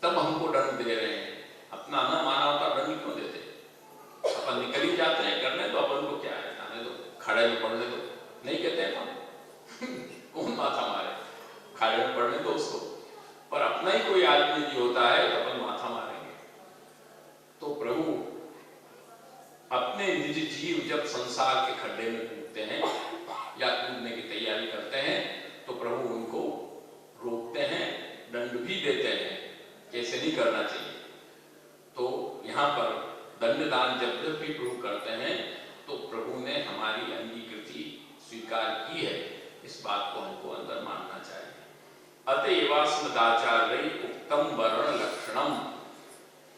तब हमको दंड दे रहे हैं। अपना न माना होता दंड क्यों देते? अपन निकल ही जाते हैं करने, तो अपन को क्या है, जाने दो, खड़े में पढ़ने दो, नहीं कहते हैं अपन कौन माथा मारे, खड़े में पढ़ने दो उसको। पर अपना ही कोई आदमी नहीं होता है तो अपन माथा मारेंगे। तो प्रभु अपने निज जीव जब संसार के खड्डे में कूदते हैं या कूदने की तैयारी करते हैं, तो प्रभु उनको रोकते हैं, दंड भी देते हैं, कैसे नहीं करना चाहिए। तो यहाँ पर दंडदान जब जब भी प्रभु करते हैं तो प्रभु ने हमारी अंगीकृति स्वीकार की है, इस बात को हमको अंदर मानना चाहिए। अतएवास्मदाचार्य उक्तम वर्ण लक्षणम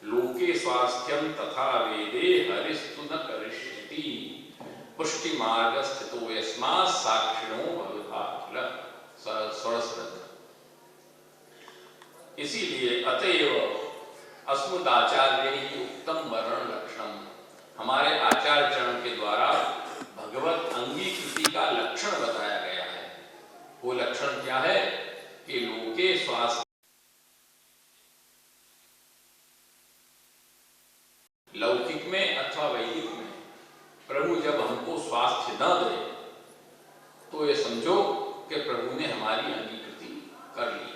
लोके स्वास्थ्यम तथा वेदे हरिस्तु न करिष्यति पुष्टि मार्ग स्थितो यस्मात् साक्षिणो भविभाखिल सरस्वत। इसीलिए अतएव अस्मदाचार्य ही उत्तम वर्ण लक्षण, हमारे आचार्य चरण के द्वारा भगवत अंगीकृति का लक्षण बताया गया है। वो लक्षण क्या है कि लोके स्वास्थ्य, लौकिक में अथवा वैदिक में प्रभु जब हमको स्वास्थ्य न दे तो ये समझो कि प्रभु ने हमारी अंगीकृति कर ली है।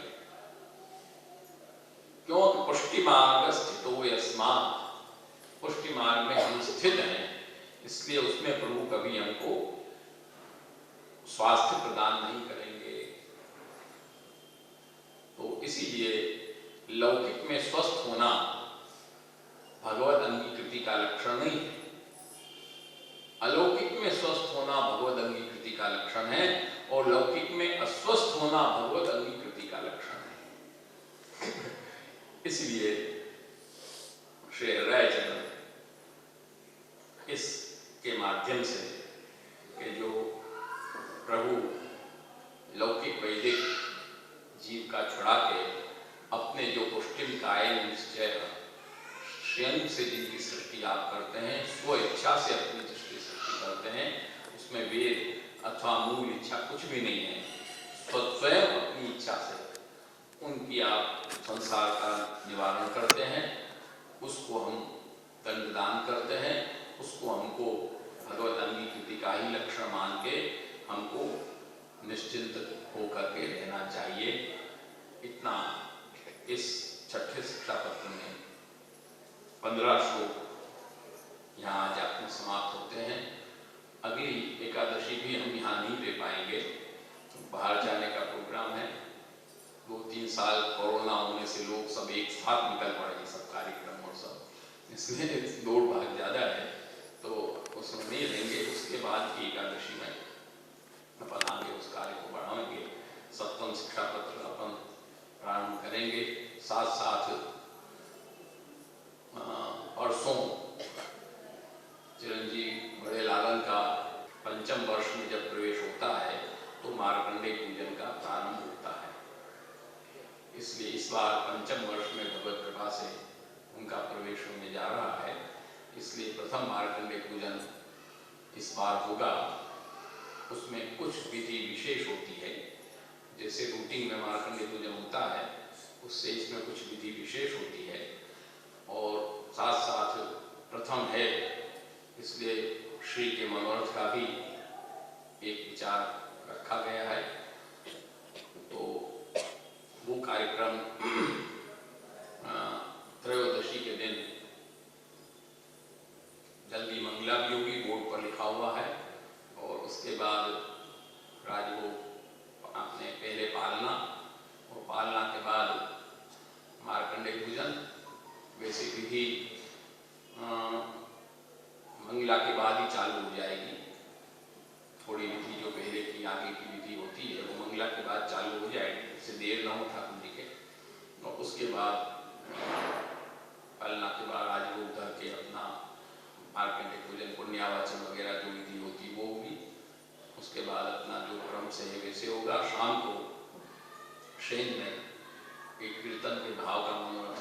क्योंकि पुष्टि मार्ग स्थितो यस्मात्, पुष्टि मार्ग में हम स्थित हैं, इसलिए उसमें प्रभु कभी हमको स्वास्थ्य प्रदान नहीं करेंगे। तो इसीलिए लौकिक में स्वस्थ होना भगवत अंगीकृति का लक्षण नहीं है, अलौकिक में स्वस्थ होना भगवत अंगीकृति का लक्षण है, और लौकिक में अस्वस्थ होना भगवत अंगीकृति का लक्षण है। इसलिए श्री हृदयाचरण इसके माध्यम से कि जो प्रभु लौकिक वैदिक जीव का छुड़ा के अपने जो पुष्टिम कायम निश्चय स्वयं से जिनकी सृष्टि आप करते हैं, स्व इच्छा से अपनी सृष्टि करते हैं, उसमें वेद अथवा मूल इच्छा कुछ भी नहीं है, स्वयं अपनी इच्छा से उनकी आप संसार का निवारण करते हैं, उसको हम दंडदान करते हैं, उसको हमको भगवत अंगीकृति का ही लक्षण मान के हमको निश्चिंत होकर के रहना चाहिए। इतना इस छठे शिक्षा पत्र में 15 श्लोक यहाँ आज अपने समाप्त होते हैं। अगली एकादशी भी हम यहाँ नहीं दे पाएंगे, बाहर जाने का प्रोग्राम है। 2-3 साल कोरोना होने से लोग सब एक साथ निकल पड़े, सब कार्यक्रम और सब, इसलिए दौड़ भाग ज्यादा है, तो उसमें नहीं रहेंगे। उसके बाद की एकादशी में अपन आगे उस कार्य को बढ़ाएंगे, सप्तम शिक्षा पत्र अपन प्रारंभ करेंगे। साथ साथ परसों चिरंजीव बड़े लालन का 5म वर्ष में जब प्रवेश होता है तो मार्कंडेय पूजन का प्रारंभ होता है। इसलिए इस बार 5म वर्ष में भगवत कृपा से उनका प्रवेश वैष्णव में जा रहा है, इसलिए प्रथम मार्कंडेय पूजन इस बार होगा। उसमें कुछ विधि विशेष होती है, जैसे रूटीन में मार्कंडेय पूजन होता है, उससे इसमें कुछ विधि विशेष होती है। और साथ साथ प्रथम है, इसलिए श्री के मनोरथ का भी एक विचार रखा गया है। तो वो कार्यक्रम त्रयोदशी के दिन जल्दी मंगला भी होगी, बोर्ड पर लिखा हुआ है। और उसके बाद राजभोग अपने पहले पालना, और पालना के बाद मार्कंडेय पूजन। वैसे विधि मंगला के बाद ही चालू हो जाएगी। थोड़ी विधि जो पहले की आगे की विधि होती है वो मंगला के बाद चालू हो जाएगी, इससे देर न हो ठाकुर जी के। और उसके बाद पालना के बाद राजभोग धर के अपना मार्कंडेय पूजन पुण्यावाचन वगैरह जो विधि होती वो होगी। उसके बाद अपना जो क्रम से है वैसे होगा। शाम को शयन में एक कीर्तन के भाव का मनोरथ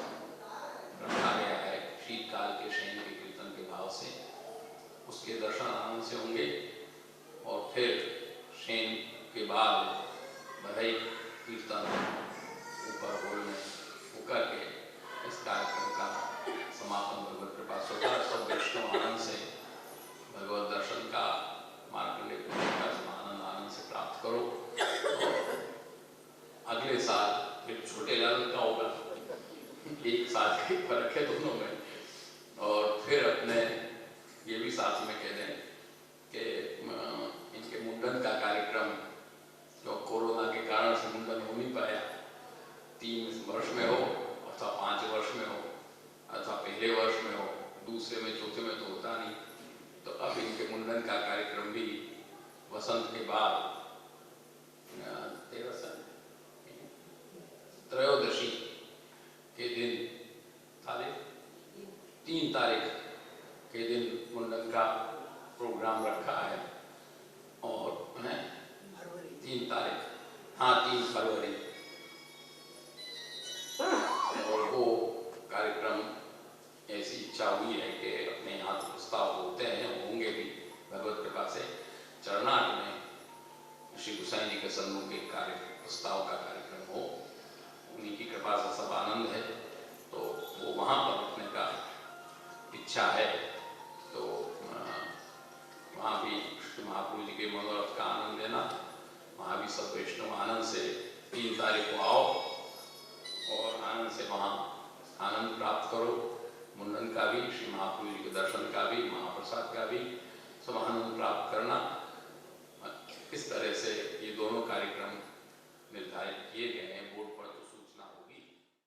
रखा गया है, शीतकाल के शयन के कीर्तन के भाव से। उसके दर्शन आनंद से होंगे। और फिर शयन के बाद बधाई कीर्तन ऊपर हॉल में होकर के इस कार्यक्रम का समापन भगवत कृपा से होगा। सब वैष्णव आनंद से भगवत दर्शन का, मार्कंडेय पूजन का आनंद से प्राप्त करो। और अगले साल फिर छोटे लालन का होगा, एक साल का फर्क है दोनों में। और फिर अपने ये भी साथ में कह दें कि इनके मुंडन का कार्यक्रम जो कोरोना के कारण से मुंडन हो नहीं पाया, 3 वर्ष में हो अथवा 5 वर्ष में हो अथवा पहले वर्ष में हो, दूसरे में चौथे में तो होता नहीं। तो अब इनके मुंडन का कार्यक्रम भी वसंत के बाद त्रयोदशी के दिन 3 तारीख के दिन मुंडन का प्रोग्राम रखा है। और 3 तारीख, हाँ 3 फरवरी। और वो कार्यक्रम ऐसी इच्छा हुई है कि अपने यहाँ तो प्रस्ताव होते हैं, होंगे भी भगवत कृपा से। चरनाट में श्री गोसाई जी के सम्मुख एक प्रस्ताव का कार्यक्रम हो, उन्हीं की कृपा से सब आनंद है। तो वो वहाँ पर रखने का इच्छा है। तो वहाँ भी श्री महाप्रभु जी के मनोरथ का आनंद लेना। वहाँ भी सब वैष्णव आनंद से 3 तारीख को आओ और आनंद से वहाँ आनंद प्राप्त करो। मुंडन का भी, श्री महाप्रभु जी के दर्शन का भी, महाप्रसाद का भी सब आनंद प्राप्त करना। इस तरह से ये दोनों कार्यक्रम निर्धारित किए गए हैं।